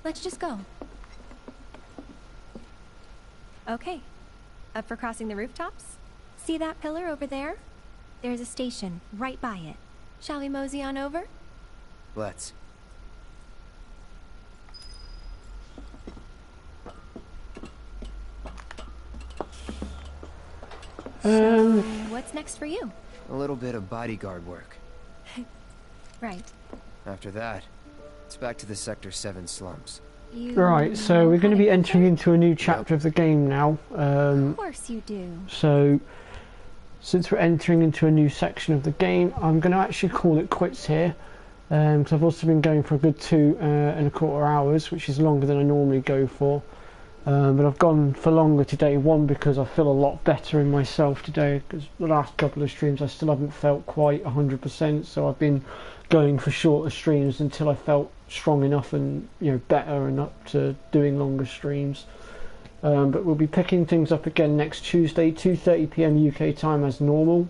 Let's just go. Okay. Up for crossing the rooftops? See that pillar over there? There's a station right by it. Shall we mosey on over? Let's. So, what's next for you? A little bit of bodyguard work. Right. After that, it's back to the Sector 7 slums. Right, so we're going to be entering into a new chapter of the game now. Of course you do. So, since we're entering into a new section of the game, I'm going to actually call it quits here. Because I've also been going for a good 2.25 hours, which is longer than I normally go for. But I've gone for longer today, one because I feel a lot better in myself today, because the last couple of streams I still haven't felt quite 100%, so I've been going for shorter streams until I felt strong enough and better and up to doing longer streams. But we'll be picking things up again next Tuesday, 2:30 PM UK time as normal.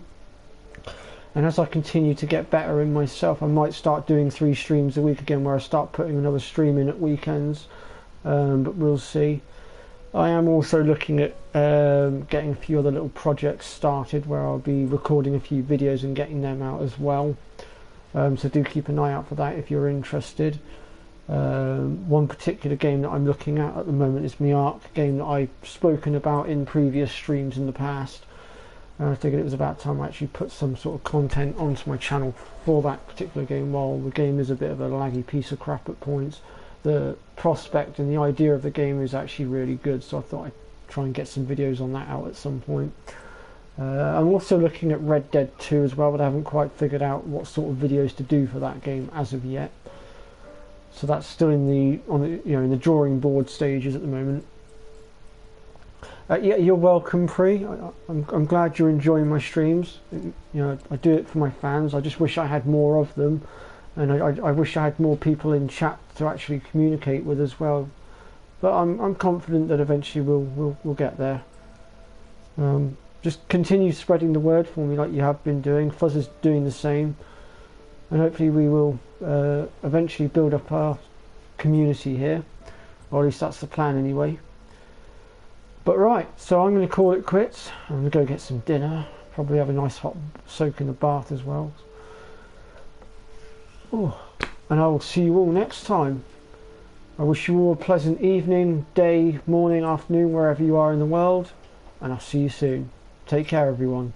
And as I continue to get better in myself, I might start doing 3 streams a week again, where I start putting another stream in at weekends. But we'll see. I am also looking at getting a few other little projects started, where I'll be recording a few videos and getting them out as well. So do keep an eye out for that if you're interested. One particular game that I'm looking at the moment is REMAKE, a game that I've spoken about in previous streams in the past. I figured it was about time I actually put some sort of content onto my channel for that particular game. While the game is a bit of a laggy piece of crap at points, the prospect and the idea of the game is actually really good, so I thought I'd try and get some videos on that out at some point. I'm also looking at Red Dead 2 as well, but I haven't quite figured out what sort of videos to do for that game as of yet. So that's still in the drawing board stages at the moment. Yeah, you're welcome, Pri. I'm glad you're enjoying my streams. I do it for my fans. I just wish I had more of them. and I wish I had more people in chat to actually communicate with as well. But I'm confident that eventually we'll get there. Just continue spreading the word for me like you have been doing. Fuzz is doing the same, and hopefully we will eventually build up our community here, or at least that's the plan anyway. But right, so I'm going to call it quits. I'm going to go get some dinner, probably have a nice hot soak in the bath as well. Oh, and I will see you all next time. I wish you all a pleasant evening, day, morning, afternoon, wherever you are in the world, and I'll see you soon. Take care, everyone.